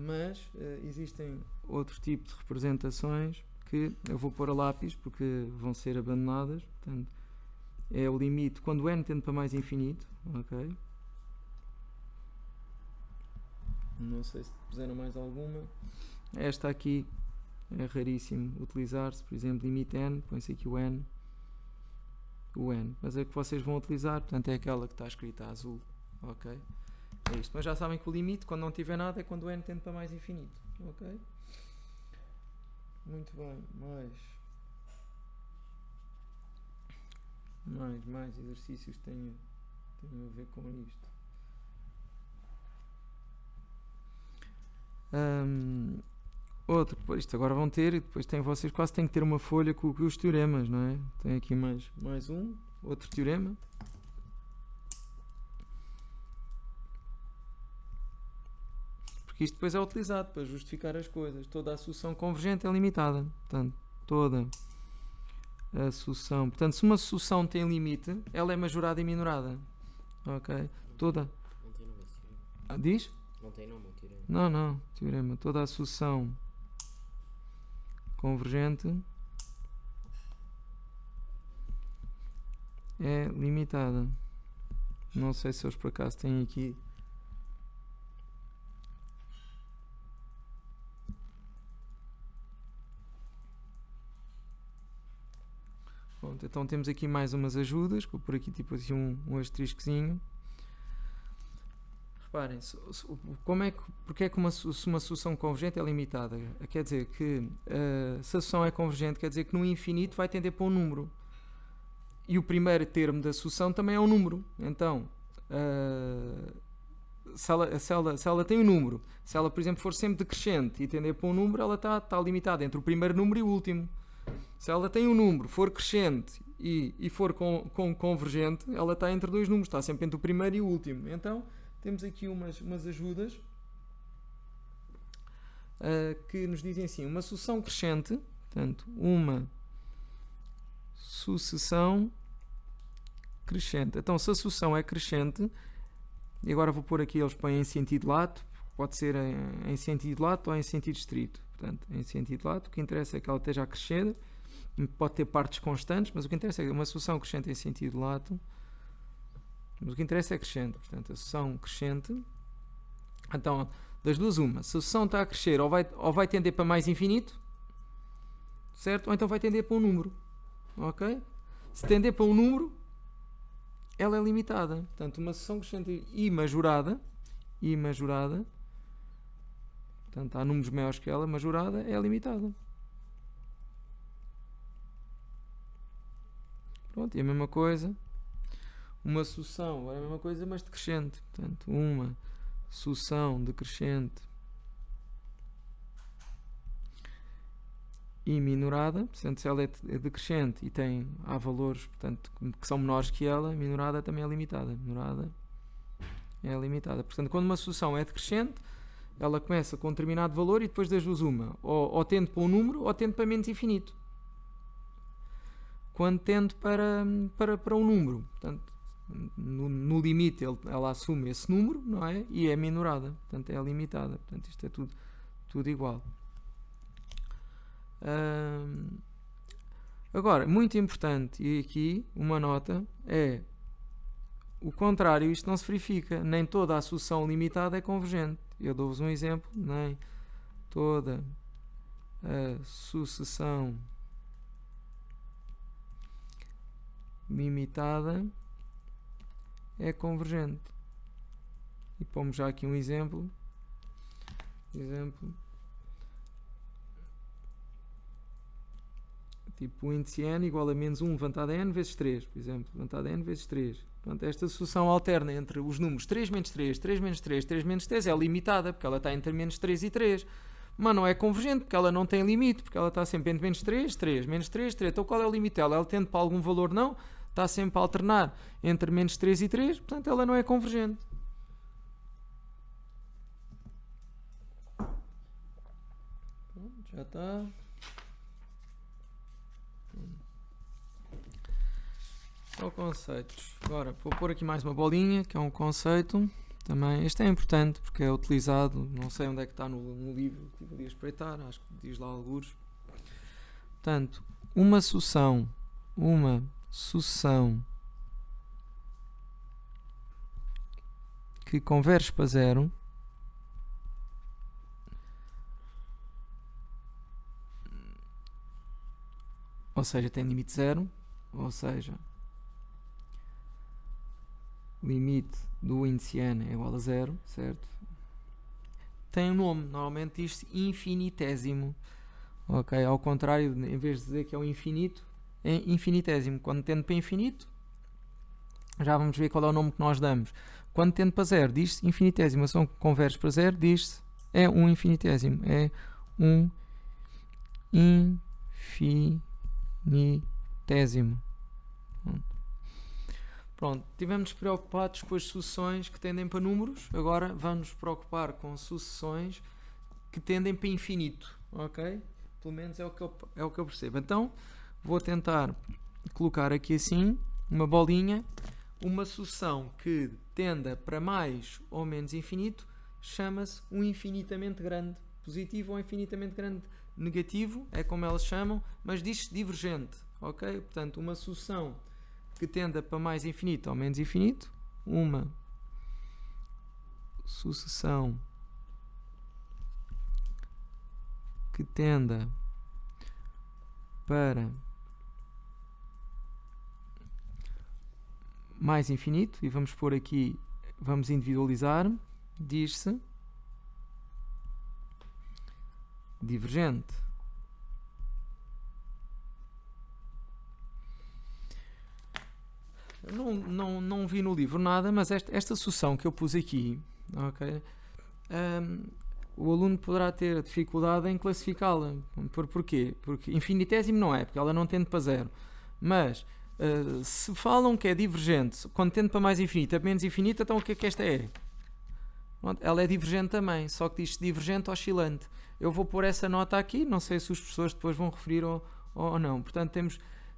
Mas existem outros tipos de representações que eu vou pôr a lápis porque vão ser abandonadas. Portanto, é o limite quando o n tende para mais infinito. Ok? Não sei se puseram mais alguma. Esta aqui é raríssimo utilizar-se. Por exemplo, limite n, põe-se aqui o n. Mas é que vocês vão utilizar. Portanto, é aquela que está escrita a azul. Ok? É isto. Mas já sabem que o limite, quando não tiver nada, é quando o n tende para mais infinito. Ok? Muito bem. Mais exercícios têm a ver com isto. Outro, isto agora vão ter, e depois vocês quase têm que ter uma folha com os teoremas, não é? Tem aqui mais outro teorema. Porque isto depois é utilizado para justificar as coisas. Toda a sucessão convergente é limitada. Portanto, toda a sucessão. Portanto, se uma sucessão tem limite, ela é majorada e minorada. Ok? Toda. Não tem nome esse teorema. Diz? Não tem nome o teorema. Não, teorema. Toda a sucessão convergente é limitada. Não sei se eles por acaso têm aqui. Pronto, então temos aqui mais umas ajudas, vou pôr aqui tipo assim um asteriscozinho. Reparem, porque é que uma sucessão convergente é limitada? Quer dizer que se a sucessão é convergente, quer dizer que no infinito vai tender para um número. E o primeiro termo da sucessão também é um número. Então, se ela tem um número, se ela, por exemplo, for sempre decrescente e tender para um número, ela está limitada entre o primeiro número e o último. Se ela tem um número, for crescente e for convergente, ela está entre dois números, está sempre entre o primeiro e o último. Então, temos aqui umas ajudas que nos dizem assim, uma sucessão crescente, portanto, uma sucessão crescente. Então, se a sucessão é crescente, e agora vou pôr aqui, eles põem em sentido lato, pode ser em sentido lato ou em sentido estrito. Portanto, em sentido lato, o que interessa é que ela esteja a crescer, pode ter partes constantes, mas o que interessa é uma sucessão crescente em sentido lato. Mas o que interessa é crescente. Portanto, a sucessão crescente. Então, das duas, uma. Se a sucessão está a crescer, ou vai tender para mais infinito, certo? Ou então vai tender para um número. Ok? Se tender para um número, ela é limitada. Portanto, uma sucessão crescente e majorada, portanto, há números maiores que ela, majorada é limitada. Pronto, e a mesma coisa. Uma sucessão, agora é a mesma coisa, mas decrescente. Portanto, uma sucessão decrescente e minorada. Portanto, se ela é decrescente e há valores, portanto, que são menores que ela, minorada também é limitada. Minorada é limitada. Portanto, quando uma sucessão é decrescente, ela começa com um determinado valor e depois das duas uma. Ou tende para um número ou tende para menos infinito. Quando tende para um número, portanto, no limite ela assume esse número, não é? E é minorada, portanto é limitada. Portanto isto é tudo igual. Agora, muito importante, e aqui uma nota, é o contrário, isto não se verifica. Nem toda a sucessão limitada é convergente. Eu dou-vos um exemplo. Nem toda a sucessão limitada é convergente. E pomos já aqui um exemplo. Tipo, o índice n igual a menos 1 levantado a n vezes 3, por exemplo. Levantado a n vezes 3. Portanto, esta sucessão alterna entre os números 3 menos 3, 3 menos 3, 3 menos 3 é limitada, porque ela está entre menos 3 e 3. Mas não é convergente, porque ela não tem limite, porque ela está sempre entre menos 3, 3, menos 3, 3. Então qual é o limite dela? Ela tende para algum valor? Não. Está sempre a alternar entre menos 3 e 3, portanto ela não é convergente. Pronto, já está. Só conceitos. Agora vou pôr aqui mais uma bolinha, que é um conceito. Também, este é importante porque é utilizado, não sei onde é que está no livro, estive ali a espreitar, acho que diz lá alguns. Portanto, uma sucessão que converge para zero ou seja, tem limite zero, ou seja, limite do índice n é igual a zero, certo? Tem um nome, normalmente diz-se infinitésimo, ok? Ao contrário, em vez de dizer que é o infinito, é infinitésimo. Quando tende para infinito, já vamos ver qual é o nome que nós damos. Quando tende para zero, diz-se infinitésimo. A soma que converge para zero, diz-se é um infinitésimo. É um infinitésimo. Pronto, estivemos preocupados com as sucessões que tendem para números, agora vamos nos preocupar com sucessões que tendem para infinito, ok? Pelo menos é o que eu percebo. Então, vou tentar colocar aqui assim, uma bolinha, uma sucessão que tenda para mais ou menos infinito, chama-se um infinitamente grande positivo ou infinitamente grande negativo, é como elas chamam, mas diz-se divergente, ok? Portanto, uma sucessão que tenda para mais infinito ou menos infinito, uma sucessão que tenda para mais infinito, e vamos pôr aqui, vamos individualizar, diz-se divergente. Não vi no livro nada, mas esta sucessão que eu pus aqui, ok? O aluno poderá ter dificuldade em classificá-la. Porquê? Porque infinitésimo não é, porque ela não tende para zero. Mas se falam que é divergente, quando tende para mais infinito, a menos infinito, então o que é que esta é? Ela é divergente também, só que diz divergente oscilante. Eu vou pôr essa nota aqui, não sei se os professores depois vão referir ou não. Portanto,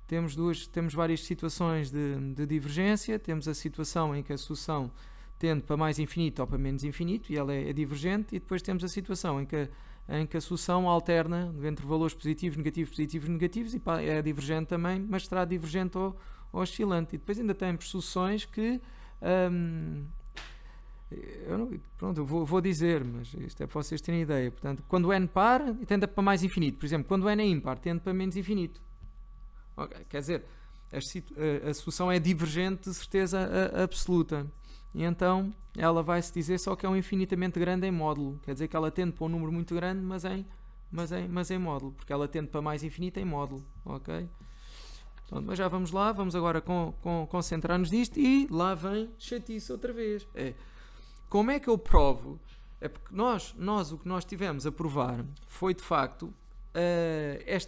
temos várias situações de divergência. Temos a situação em que a sucessão tende para mais infinito ou para menos infinito e ela é divergente, e depois temos a situação em que a sucessão alterna entre valores positivos, negativos e é divergente também, mas será divergente ou oscilante. E depois ainda temos sucessões que eu vou dizer, mas isto é para vocês terem ideia. Portanto, quando o n par, tende para mais infinito. Por exemplo, quando o n é ímpar, tende para menos infinito. Okay. Quer dizer, a sucessão é divergente de certeza absoluta. E então ela vai-se dizer só que é um infinitamente grande em módulo. Quer dizer que ela tende para um número muito grande, mas em módulo. Porque ela tende para mais infinito em módulo. Ok? Pronto, mas já vamos lá. Vamos agora concentrar-nos nisto. E lá vem chatice outra vez. Como é que eu provo? É porque nós o que nós tivemos a provar foi de facto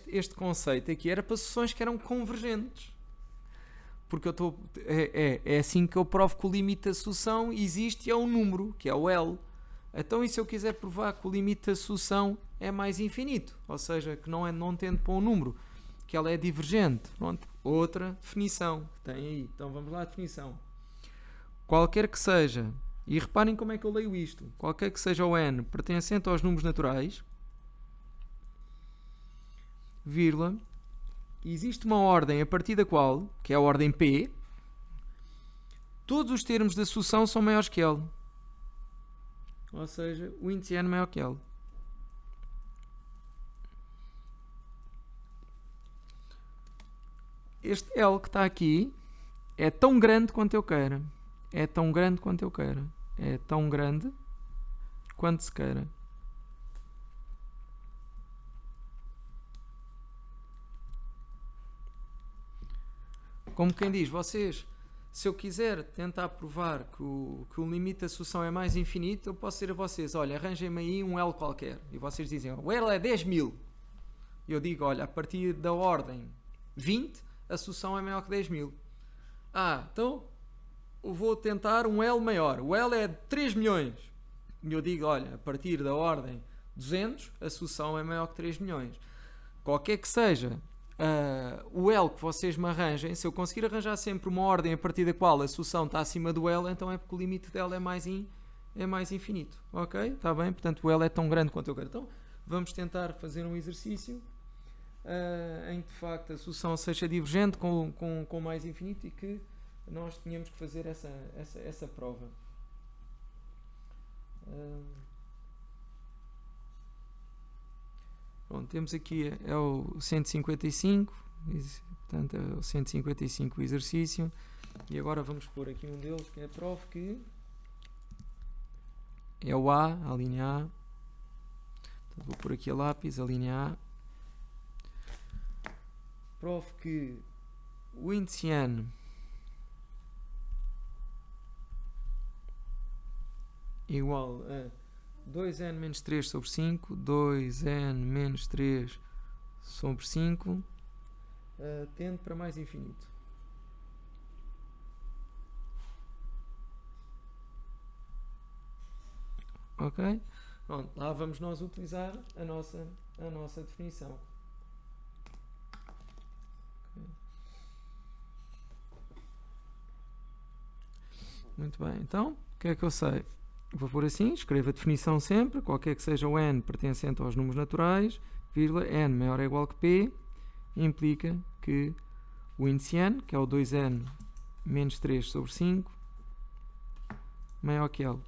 este conceito aqui era para sucessões que eram convergentes, porque é assim que eu provo que o limite da sucessão existe e é um número, que é o L. Então, e se eu quiser provar que o limite da sucessão é mais infinito, ou seja, que não tende para um número, que ela é divergente? Pronto, outra definição que tem aí. Então vamos lá à definição. qualquer que seja, e reparem como é que eu leio isto, qualquer que seja o n pertencente aos números naturais, vírgula, existe uma ordem a partir da qual, que é a ordem P, todos os termos da sucessão são maiores que L. Ou seja, o índice n maior que L. Este L que está aqui é tão grande quanto eu queira. É tão grande quanto eu queira. É tão grande quanto se queira. Como quem diz, vocês, se eu quiser tentar provar que o limite da sucessão é mais infinito, eu posso dizer a vocês, olha, arranjem-me aí um L qualquer. E vocês dizem, o L é 10.000. E eu digo, olha, a partir da ordem 20, a sucessão é maior que 10.000. Então eu vou tentar um L maior. O L é 3 milhões. E eu digo, olha, a partir da ordem 200, a sucessão é maior que 3 milhões. Qualquer que seja o L que vocês me arranjem, se eu conseguir arranjar sempre uma ordem a partir da qual a sucessão está acima do L, então é porque o limite dela é mais infinito. Ok? Está bem? Portanto, o L é tão grande quanto eu quero. Então, vamos tentar fazer um exercício em que, de facto, a sucessão seja divergente com mais infinito e que nós tínhamos que fazer essa prova. Pronto, temos aqui é o 155, portanto é o 155 o exercício, e agora vamos pôr aqui um deles que é a prova que é o A, a linha A. Então, vou pôr aqui a lápis, a linha A. Prova que o índice n igual a 2n menos 3 sobre 5, 2n menos 3 sobre 5, tende para mais infinito. Ok? Pronto, lá vamos nós utilizar a nossa definição. Okay. Muito bem, então, o que é que eu sei? Vou pôr assim, escrevo a definição sempre, qualquer que seja o n pertencente aos números naturais, vírgula, n maior ou igual que p, implica que o índice n, que é o 2n menos 3 sobre 5, maior que L.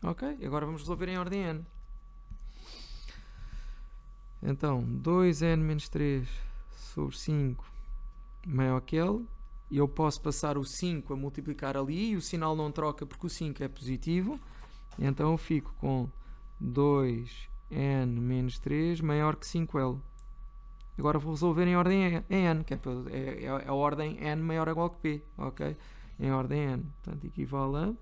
Ok? Agora vamos resolver em ordem n. Então, 2n menos 3 sobre 5 maior que L. E eu posso passar o 5 a multiplicar ali e o sinal não troca porque o 5 é positivo. Então eu fico com 2n menos 3 maior que 5L. Agora vou resolver em ordem n, que é a ordem n maior ou igual que p. Ok? Em ordem n. Portanto, equivale a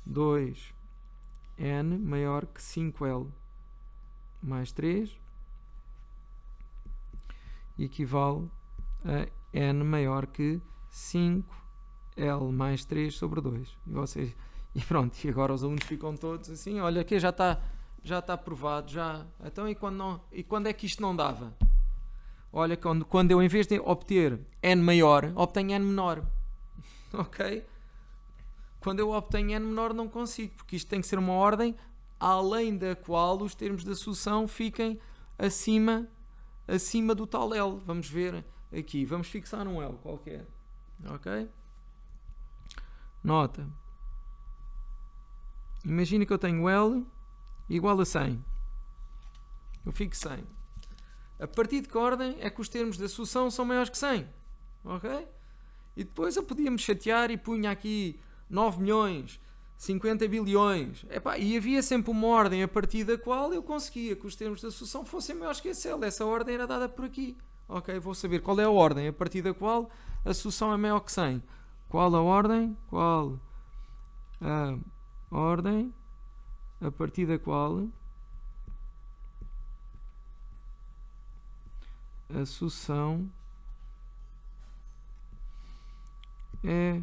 2n maior que 5L mais 3 equivale a n maior que 5L mais 3 sobre 2. E pronto, e agora os alunos ficam todos assim, olha que já está provado, já. Então e quando é que isto não dava? Olha, quando eu em vez de obter n maior, obtenho n menor. Ok? Quando eu obtenho n menor não consigo, porque isto tem que ser uma ordem além da qual os termos da sucessão fiquem acima do tal L. Vamos ver aqui, vamos fixar um L qualquer. Ok? Nota. Imagina que eu tenho L igual a 100. Eu fico 100. A partir de que ordem é que os termos da sucessão são maiores que 100? Ok? E depois eu podia me chatear e punha aqui 9 milhões, 50 bilhões. E havia sempre uma ordem a partir da qual eu conseguia que os termos da sucessão fossem maiores que esse L. Essa ordem era dada por aqui. Ok? Vou saber qual é a ordem a partir da qual a sucessão é maior que 100. Qual a ordem? Qual a ordem a partir da qual a sucessão é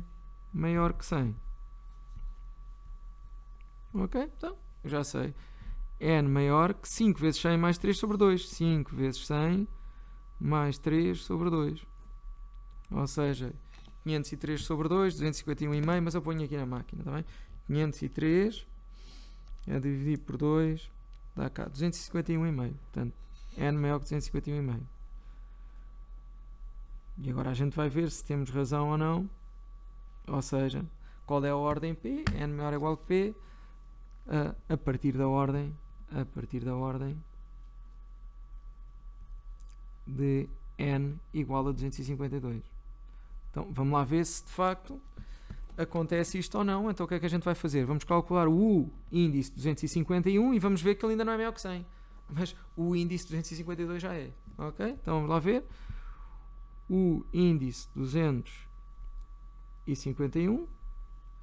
maior que 100. Ok? Então, já sei. N maior que 5 vezes 100 mais 3 sobre 2. 5 vezes 100 mais 3 sobre 2. Ou seja, 503 sobre 2, 251,5, mas eu ponho aqui na máquina, está bem? 503 a dividir por 2 dá cá 251,5. Portanto, n maior que 251,5. E agora a gente vai ver se temos razão ou não. Ou seja, qual é a ordem P? N maior ou igual que P a partir da ordem de n igual a 252. Então vamos lá ver se de facto acontece isto ou não. Então o que é que a gente vai fazer? Vamos calcular o índice 251 e vamos ver que ele ainda não é maior que 100. Mas o índice 252 já é. Ok? Então vamos lá ver. O índice 251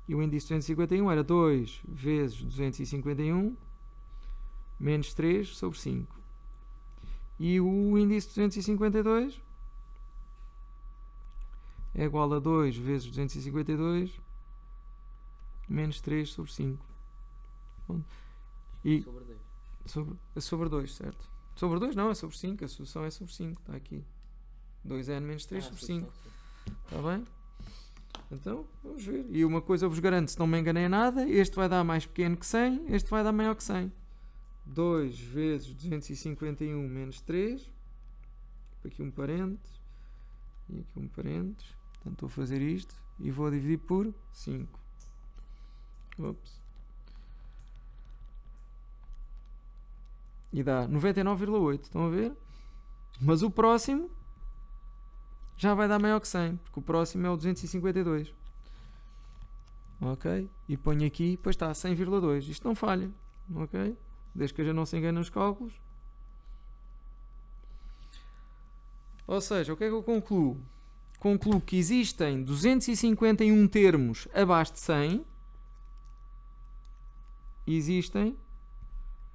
e o índice 251 era 2 vezes 251 menos 3 sobre 5. E o índice 252 é igual a 2 vezes 252 menos 3 sobre 5. E sobre 2, certo? Sobre 2 não, é sobre 5. A solução é sobre 5. Está aqui. 2n menos 3 sobre 5. Está bem? Então, vamos ver. E uma coisa eu vos garanto, se não me enganei nada, este vai dar mais pequeno que 100, este vai dar maior que 100. 2 vezes 251 menos 3. Aqui um parênteses. E aqui um parênteses. Portanto, estou a fazer isto e vou dividir por 5. Ops. E dá 99,8. Estão a ver? Mas o próximo já vai dar maior que 100, porque o próximo é o 252. Ok? E ponho aqui, pois está, 100,2. Isto não falha. Ok? Desde que a gente não se engane nos cálculos. Ou seja, o que é que eu concluo? Concluo que existem 251 termos abaixo de 100. Existem.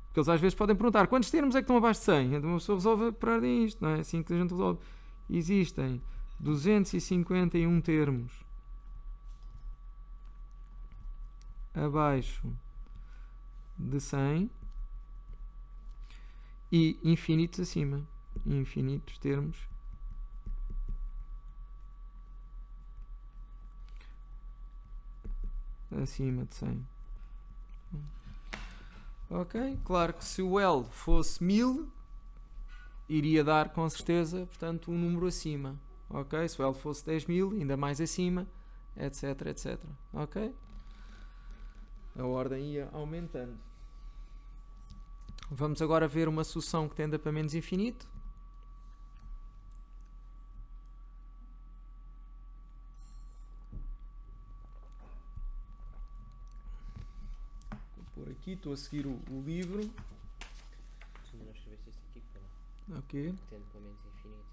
Porque eles às vezes podem perguntar quantos termos é que estão abaixo de 100? Então uma pessoa resolve por ordem isto, não é? Assim que a gente resolve. Existem 251 termos abaixo de 100 e infinitos acima. Infinitos termos acima de 100. Ok? Claro que se o L fosse 1000, iria dar com certeza, portanto, um número acima. Ok? Se o L fosse 10.000, ainda mais acima, etc, etc. Ok? A ordem ia aumentando. Vamos agora ver uma solução que tenda para menos infinito. Vou pôr aqui, estou a seguir o livro. Tu não escreveste isto aqui para Ok. tendo para menos infinito.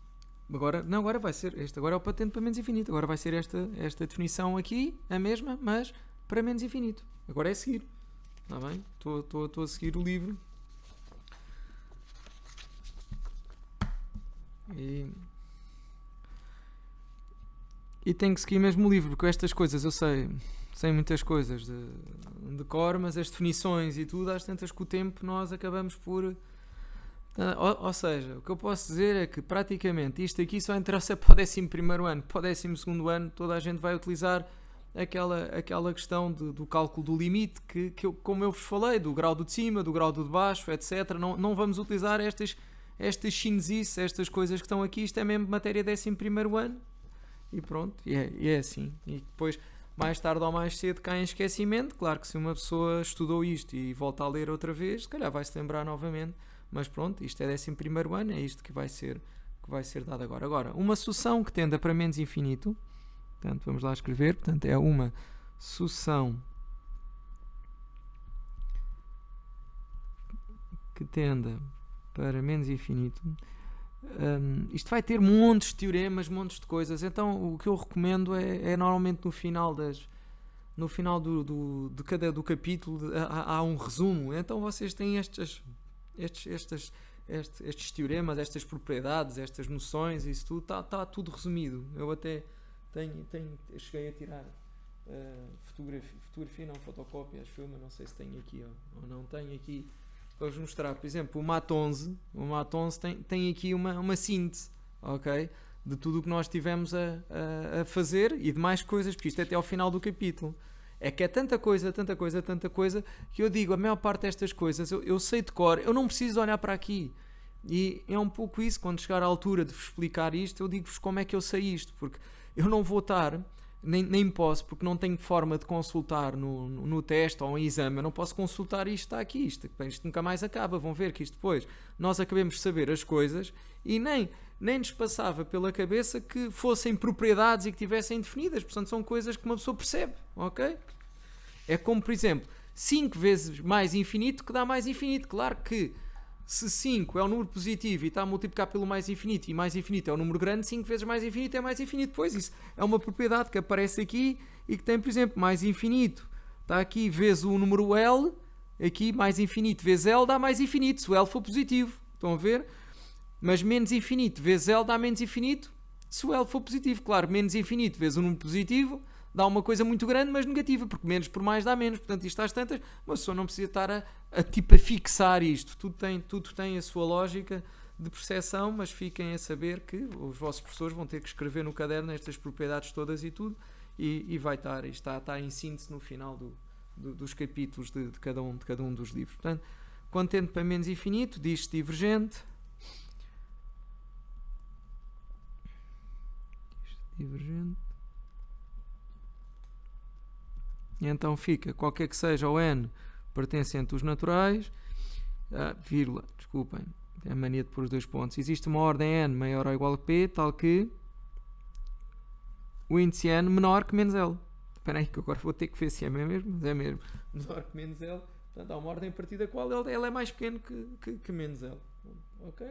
Agora vai ser este. Agora é o patente para menos infinito. Agora vai ser esta definição aqui, a mesma, mas para menos infinito. Agora é seguir. Está bem? Estou a seguir o livro. E tenho que seguir mesmo o livro, porque estas coisas eu sei muitas coisas de cor, mas as definições e tudo, às tantas com o tempo nós acabamos por... Ou seja, o que eu posso dizer é que praticamente isto aqui só interessa para o 11º ano. Para o 12º ano toda a gente vai utilizar aquela questão do cálculo do limite que eu, como eu vos falei, do grau do de cima, do grau do de baixo, etc. Não vamos utilizar estas chinesices, estas coisas que estão aqui. Isto é mesmo matéria 11º ano e pronto, e é assim. E depois, mais tarde ou mais cedo, cai em esquecimento. Claro que se uma pessoa estudou isto e volta a ler outra vez, se calhar vai-se lembrar novamente. Mas pronto, isto é 11º ano, é isto que vai ser dado agora. Agora, uma sucessão que tenda para menos infinito, portanto, vamos lá escrever, portanto, é uma sucessão que tenda para menos infinito. Isto vai ter montes de teoremas, montes de coisas, então o que eu recomendo é normalmente no final do capítulo há um resumo, então vocês têm estes teoremas, estas propriedades, estas noções, isso tudo está tudo resumido. Eu até cheguei a tirar fotografia, não fotocópia, acho eu, mas não sei se tenho aqui ou não tenho aqui para vos mostrar. Por exemplo, o MAT 11 tem aqui uma síntese, ok? de tudo o que nós tivemos a fazer e de mais coisas, porque isto é até ao final do capítulo. É que é tanta coisa, que eu digo, a maior parte destas coisas eu sei de cor, eu não preciso olhar para aqui. E é um pouco isso, quando chegar à altura de vos explicar isto, eu digo-vos como é que eu sei isto, porque eu não vou estar, nem posso, porque não tenho forma de consultar no teste ou em exame, eu não posso consultar isto está aqui, isto nunca mais acaba, vão ver que isto depois, nós acabemos de saber as coisas e nem nos passava pela cabeça que fossem propriedades e que tivessem definidas, portanto são coisas que uma pessoa percebe, ok? É como, por exemplo, 5 vezes mais infinito que dá mais infinito, claro que se 5 é um número positivo e está a multiplicar pelo mais infinito e mais infinito é um número grande, 5 vezes mais infinito é mais infinito. Pois isso é uma propriedade que aparece aqui e que tem, por exemplo, mais infinito. Está aqui vezes o número L, aqui mais infinito vezes L dá mais infinito, se o L for positivo. Estão a ver? Mas menos infinito vezes L dá menos infinito se o L for positivo. Claro, menos infinito vezes um número positivo dá uma coisa muito grande, mas negativa, porque menos por mais dá menos. Portanto, isto às tantas, uma pessoa não precisa estar a fixar isto. Tudo tem a sua lógica de percepção, mas fiquem a saber que os vossos professores vão ter que escrever no caderno estas propriedades todas e tudo, e vai estar, está em síntese no final dos capítulos de cada um dos livros. Portanto, quando tende para menos infinito, diz-se divergente. E então fica qualquer que seja o n pertencente dos naturais, vírgula, desculpem, é a mania de pôr os 2 pontos. Existe uma ordem n maior ou igual a p, tal que o índice n menor que menos L. Espera aí que agora vou ter que ver se é mesmo, mas é mesmo. Menor que menos L. Portanto, há uma ordem a partir da qual L é mais pequeno que menos L. Ok?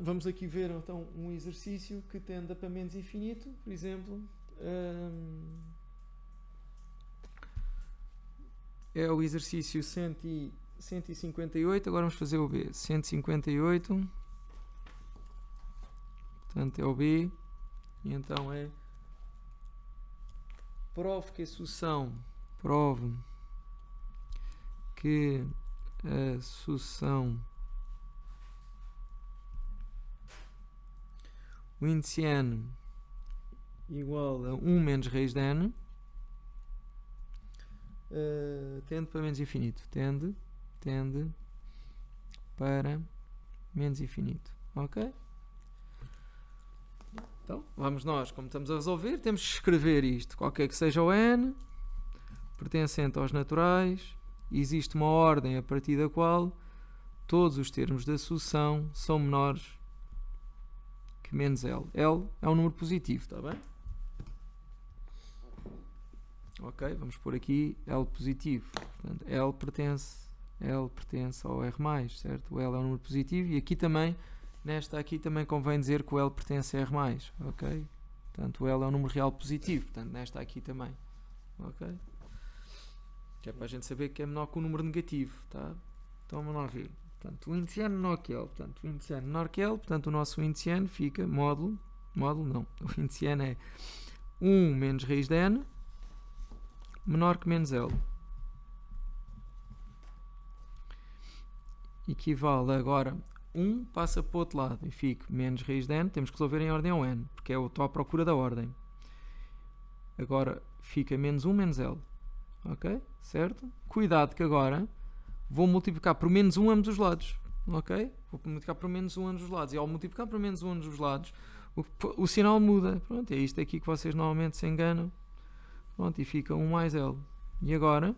Vamos aqui ver então um exercício que tenda para menos infinito, por exemplo. É o exercício 158. Agora vamos fazer o B. 158. Portanto, é o B. E então é: prove que a sucessão o índice n igual a 1 menos raiz de n, tende para menos infinito. Tende para menos infinito. Ok? Então, vamos nós, como estamos a resolver, temos que escrever isto. Qualquer que seja o n, pertencente aos naturais, existe uma ordem a partir da qual todos os termos da sucessão são menores que menos L. L é um número positivo, está bem? Ok, vamos pôr aqui L positivo. Portanto, L pertence ao R+, certo? O L é um número positivo e aqui também, nesta aqui também convém dizer que o L pertence a R+, ok? Portanto, o L é um número real positivo, portanto, nesta aqui também, ok? Que é para a gente saber que é menor que o número negativo, tá? Então vamos lá ver. Portanto, o índice n menor que L, portanto, o índice n menor que L, portanto, o nosso índice n fica módulo não, o índice n é 1 menos raiz de n, menor que menos L. Equivale agora 1 passa para o outro lado e fica menos raiz de n. Temos que resolver em ordem ao n, porque eu estou à procura da ordem. Agora fica menos 1 menos L. Ok? Certo? Cuidado que agora vou multiplicar por menos 1 ambos os lados. Ok? Vou multiplicar por menos 1 ambos os lados. E ao multiplicar por menos 1 ambos os lados, o sinal muda. Pronto, é isto aqui que vocês normalmente se enganam. Pronto, e fica 1 mais L. E agora,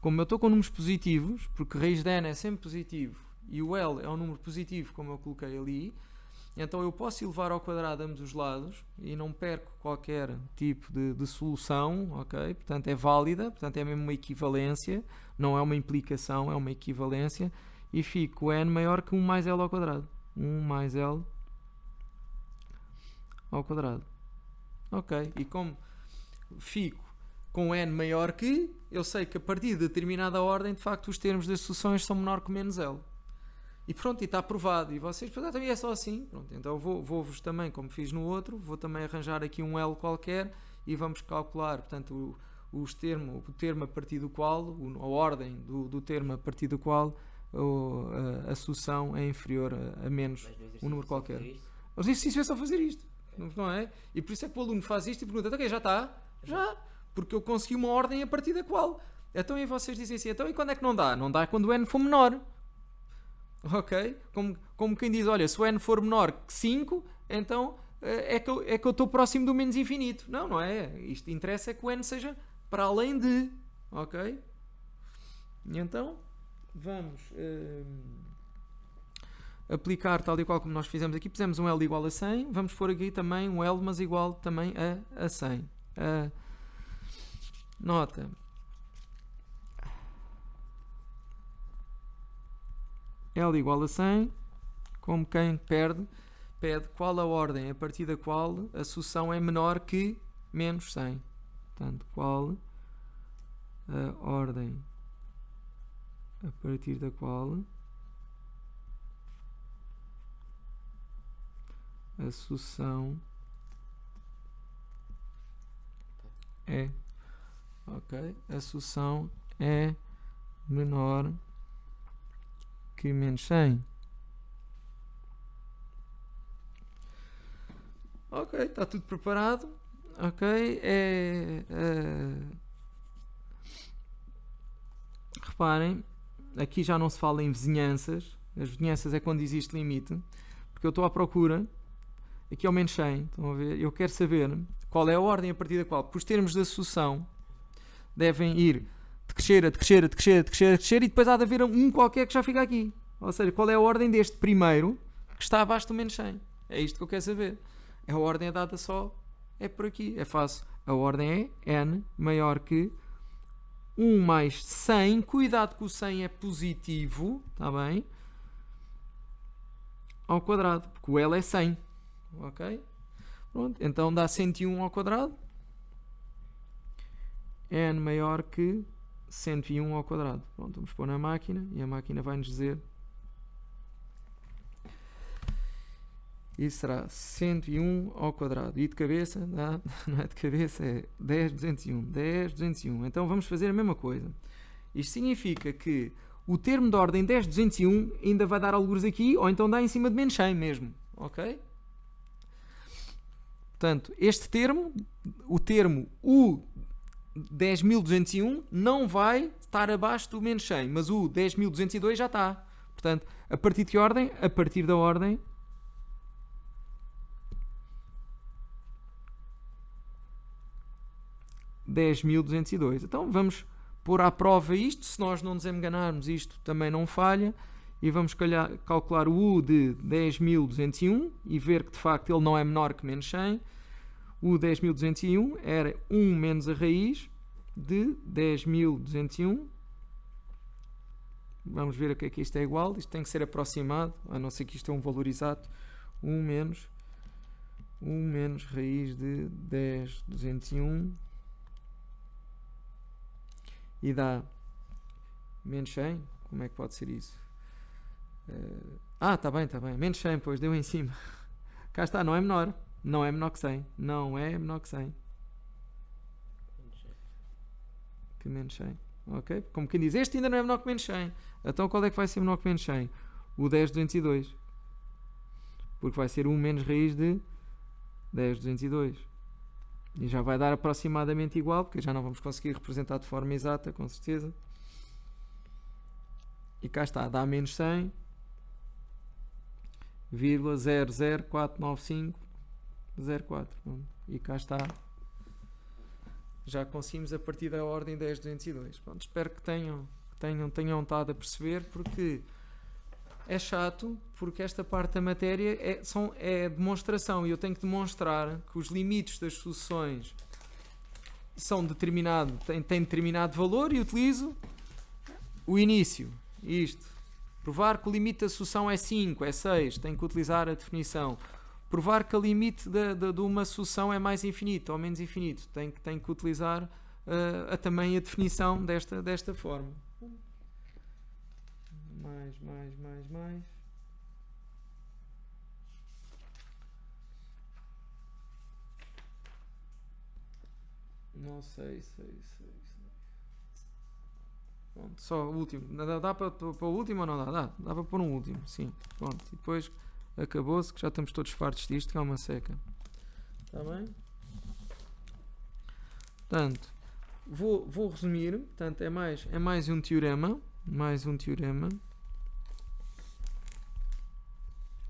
como eu estou com números positivos, porque raiz de n é sempre positivo e o L é um número positivo, como eu coloquei ali, então eu posso elevar ao quadrado ambos os lados e não perco qualquer tipo de solução, ok? Portanto, é válida, portanto, é mesmo uma equivalência, não é uma implicação, é uma equivalência, e fico n maior que 1 mais L ao quadrado. 1 mais L ao quadrado. Ok, e como fico com n maior que, eu sei que a partir de determinada ordem, de facto, os termos das soluções são menor que menos L. E pronto, e está aprovado. E vocês, também é só assim. Pronto, então vou-vos também, como fiz no outro, vou também arranjar aqui um L qualquer e vamos calcular, portanto, o termo a partir do qual, a ordem do termo a partir do qual a sucessão é inferior a menos Mas no exercício um número só qualquer. fazer isto? O exercício é só fazer isto, não é? E por isso é que o aluno faz isto e pergunta: ok, já está? Já, porque eu consegui uma ordem a partir da qual. Então e vocês dizem assim: então e quando é que não dá? Não dá quando o n for menor. Ok? Como quem diz: olha, se o n for menor que 5, então é que eu estou próximo do menos infinito. Não é? Isto interessa é que o n seja para além de. Ok? E então vamos aplicar tal e qual como nós fizemos aqui. Pusemos um L igual a 100. Vamos pôr aqui também um L, mas igual também a 100. Nota. L igual a 100. Como quem pede qual a ordem a partir da qual a sucessão é menor que menos 100. Portanto, qual a ordem a partir da qual a sucessão é, ok, a sucessão é menor que menos 100. Ok, está tudo preparado. Ok, reparem, aqui já não se fala em vizinhanças. As vizinhanças é quando existe limite, porque eu estou à procura. Aqui é o menos 100, estão a ver? Eu quero saber qual é a ordem a partir da qual, os termos da sucessão devem ir de crescer, a decrescer, a decrescer, a decrescer, a decrescer, e depois há de haver um qualquer que já fica aqui. Ou seja, qual é a ordem deste primeiro que está abaixo do menos 100? É isto que eu quero saber. A ordem é dada só, é por aqui, é fácil. A ordem é n maior que 1 mais 100. Cuidado que o 100 é positivo, está bem? Ao quadrado, porque o L é 100. Ok? Pronto, então dá 101 ao quadrado. N maior que 101 ao quadrado. Pronto, vamos pôr na máquina e a máquina vai nos dizer. E será 101 ao quadrado. E de cabeça, não é de cabeça, é 10,201. 10,201. Então vamos fazer a mesma coisa. Isto significa que o termo de ordem 10,201 ainda vai dar algures aqui, ou então dá em cima de menos 100 mesmo. Ok? Portanto, este termo, o termo U 10.201 não vai estar abaixo do menos 100, mas o 10.202 já está. Portanto, a partir de que ordem? A partir da ordem 10.202. Então vamos pôr à prova isto. Se nós não nos enganarmos, isto também não falha. E vamos calcular o U de 10.201 e ver que de facto ele não é menor que menos 100. O 10.201 era 1 menos a raiz de 10.201. Vamos ver a que é que isto é igual. Isto tem que ser aproximado, a não ser que isto é um valor exato. 1 menos raiz de 10.201 e dá menos 100. Como é que pode ser isso? Está bem. Menos 100, pois deu em cima. Cá está, não é menor. Não é menor que 100. Não é menor que 100. Que menos 100. Ok? Como quem diz, este ainda não é menor que menos 100. Então qual é que vai ser menor que menos 100? O 10.202. Porque vai ser 1 menos raiz de 10.202. E já vai dar aproximadamente igual, porque já não vamos conseguir representar de forma exata, com certeza. E cá está, dá menos 100, 0049504. E cá está. Já conseguimos a partir da ordem 10.202. Pronto, espero que tenham estado a perceber, porque é chato, porque esta parte da matéria é demonstração e eu tenho que demonstrar que os limites das sucessões têm determinado valor e utilizo o início. Isto. Provar que o limite da sucessão é 5, é 6, tenho que utilizar a definição. Provar que o limite de uma sucessão é mais infinito ou menos infinito, tenho que utilizar também a definição desta forma. Mais. Não sei. Pronto, só o último. Dá para o último ou não dá? Dá para pôr um último, sim. Pronto, e depois acabou-se, que já estamos todos fartos disto, que é uma seca. Está bem? Portanto, vou resumir. Portanto, é mais um teorema. Mais um teorema.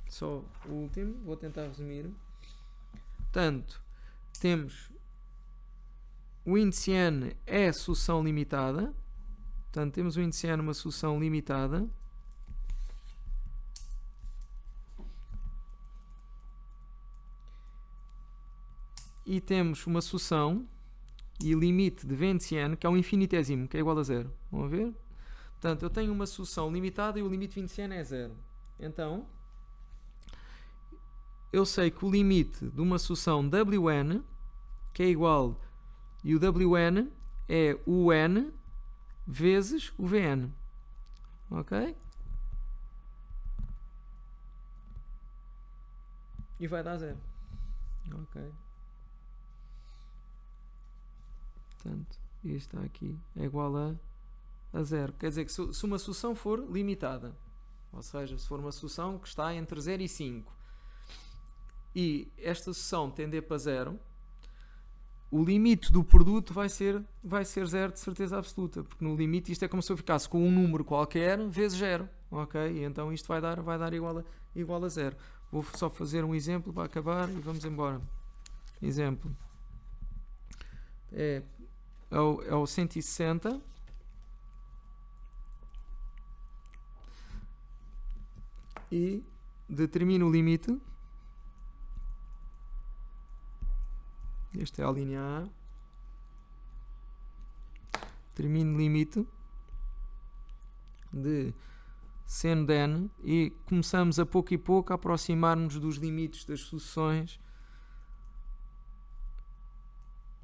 Só o último. Vou tentar resumir. Portanto, temos o índice n é sucessão limitada. Portanto, temos o índice n uma sucessão limitada. E temos uma sucessão e limite de víndice n, que é um infinitésimo, que é igual a zero. Vão ver? Portanto, eu tenho uma sucessão limitada e o limite de víndice n é zero. Então, eu sei que o limite de uma sucessão wn, que é igual, e o wn é o n vezes o vn. Ok? E vai dar zero. Ok? Portanto, isto aqui é igual a zero. Quer dizer que se uma sucessão for limitada, ou seja, se for uma sucessão que está entre 0 e 5, e esta sucessão tender para zero, o limite do produto vai ser zero de certeza absoluta, porque no limite isto é como se eu ficasse com um número qualquer vezes zero, ok? E então isto vai dar igual a zero. Vou só fazer um exemplo para acabar e vamos embora. Exemplo. É o 160 e determino o limite. Esta é a linha A. Determino o limite de seno de n e começamos a pouco e pouco a aproximar-nos dos limites das sucessões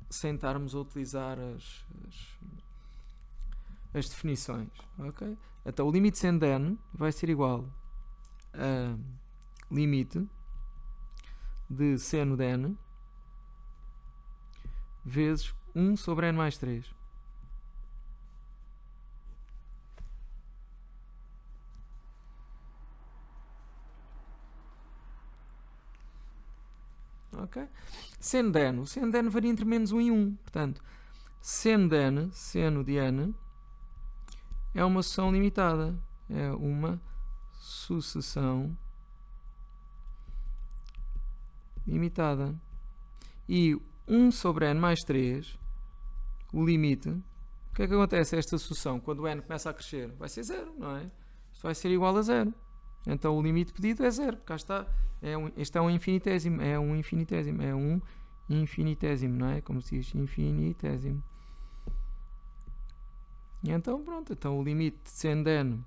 sem estarmos a utilizar as definições. Okay? Então o limite de seno de n vai ser igual a limite de seno de n vezes 1 sobre n mais 3. Ok? Seno de n. O seno de n varia entre menos 1 e 1. Portanto, seno de n, seno de n, é uma sucessão limitada. É uma sucessão limitada. E 1 sobre n mais 3, o limite, o que é que acontece a esta sucessão? Quando o n começa a crescer, vai ser zero, não é? Isto vai ser igual a zero. Então o limite pedido é zero. Cá está. Este é um infinitésimo. É um infinitésimo, não é? Como se diz infinitésimo. E então pronto. Então o limite de seno de n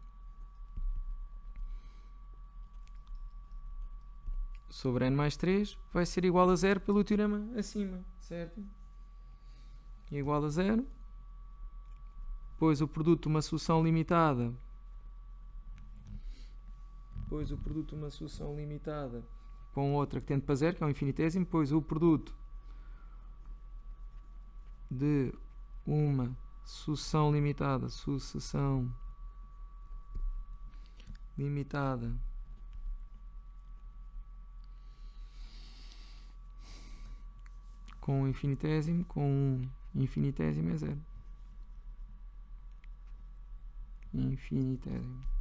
sobre n mais 3 vai ser igual a zero pelo teorema acima, certo? Igual a zero. Depois o produto de uma sucessão limitada. Depois o produto de uma sucessão limitada com outra que tende para zero, que é um infinitésimo. Depois o produto de uma sucessão limitada com um infinitésimo, é zero. Infinitésimo.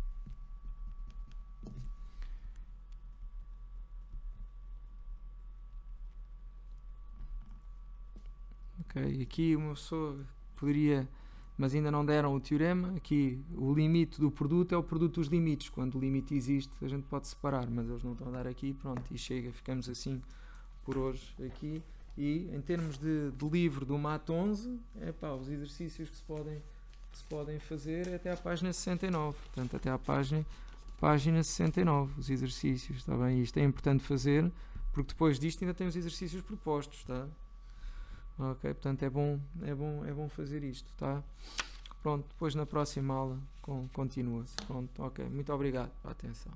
Ok, aqui uma pessoa poderia, mas ainda não deram o teorema. Aqui o limite do produto é o produto dos limites. Quando o limite existe, a gente pode separar, mas eles não estão a dar aqui. Pronto, e chega, ficamos assim por hoje aqui. E em termos de livro do MAT 11, os exercícios que se podem fazer é até à página 69. Portanto, até à página 69, os exercícios, está bem? Isto é importante fazer, porque depois disto ainda tem os exercícios propostos, tá? Ok, portanto é bom fazer isto, tá? Pronto, depois na próxima aula continua-se. Pronto, ok, muito obrigado pela atenção.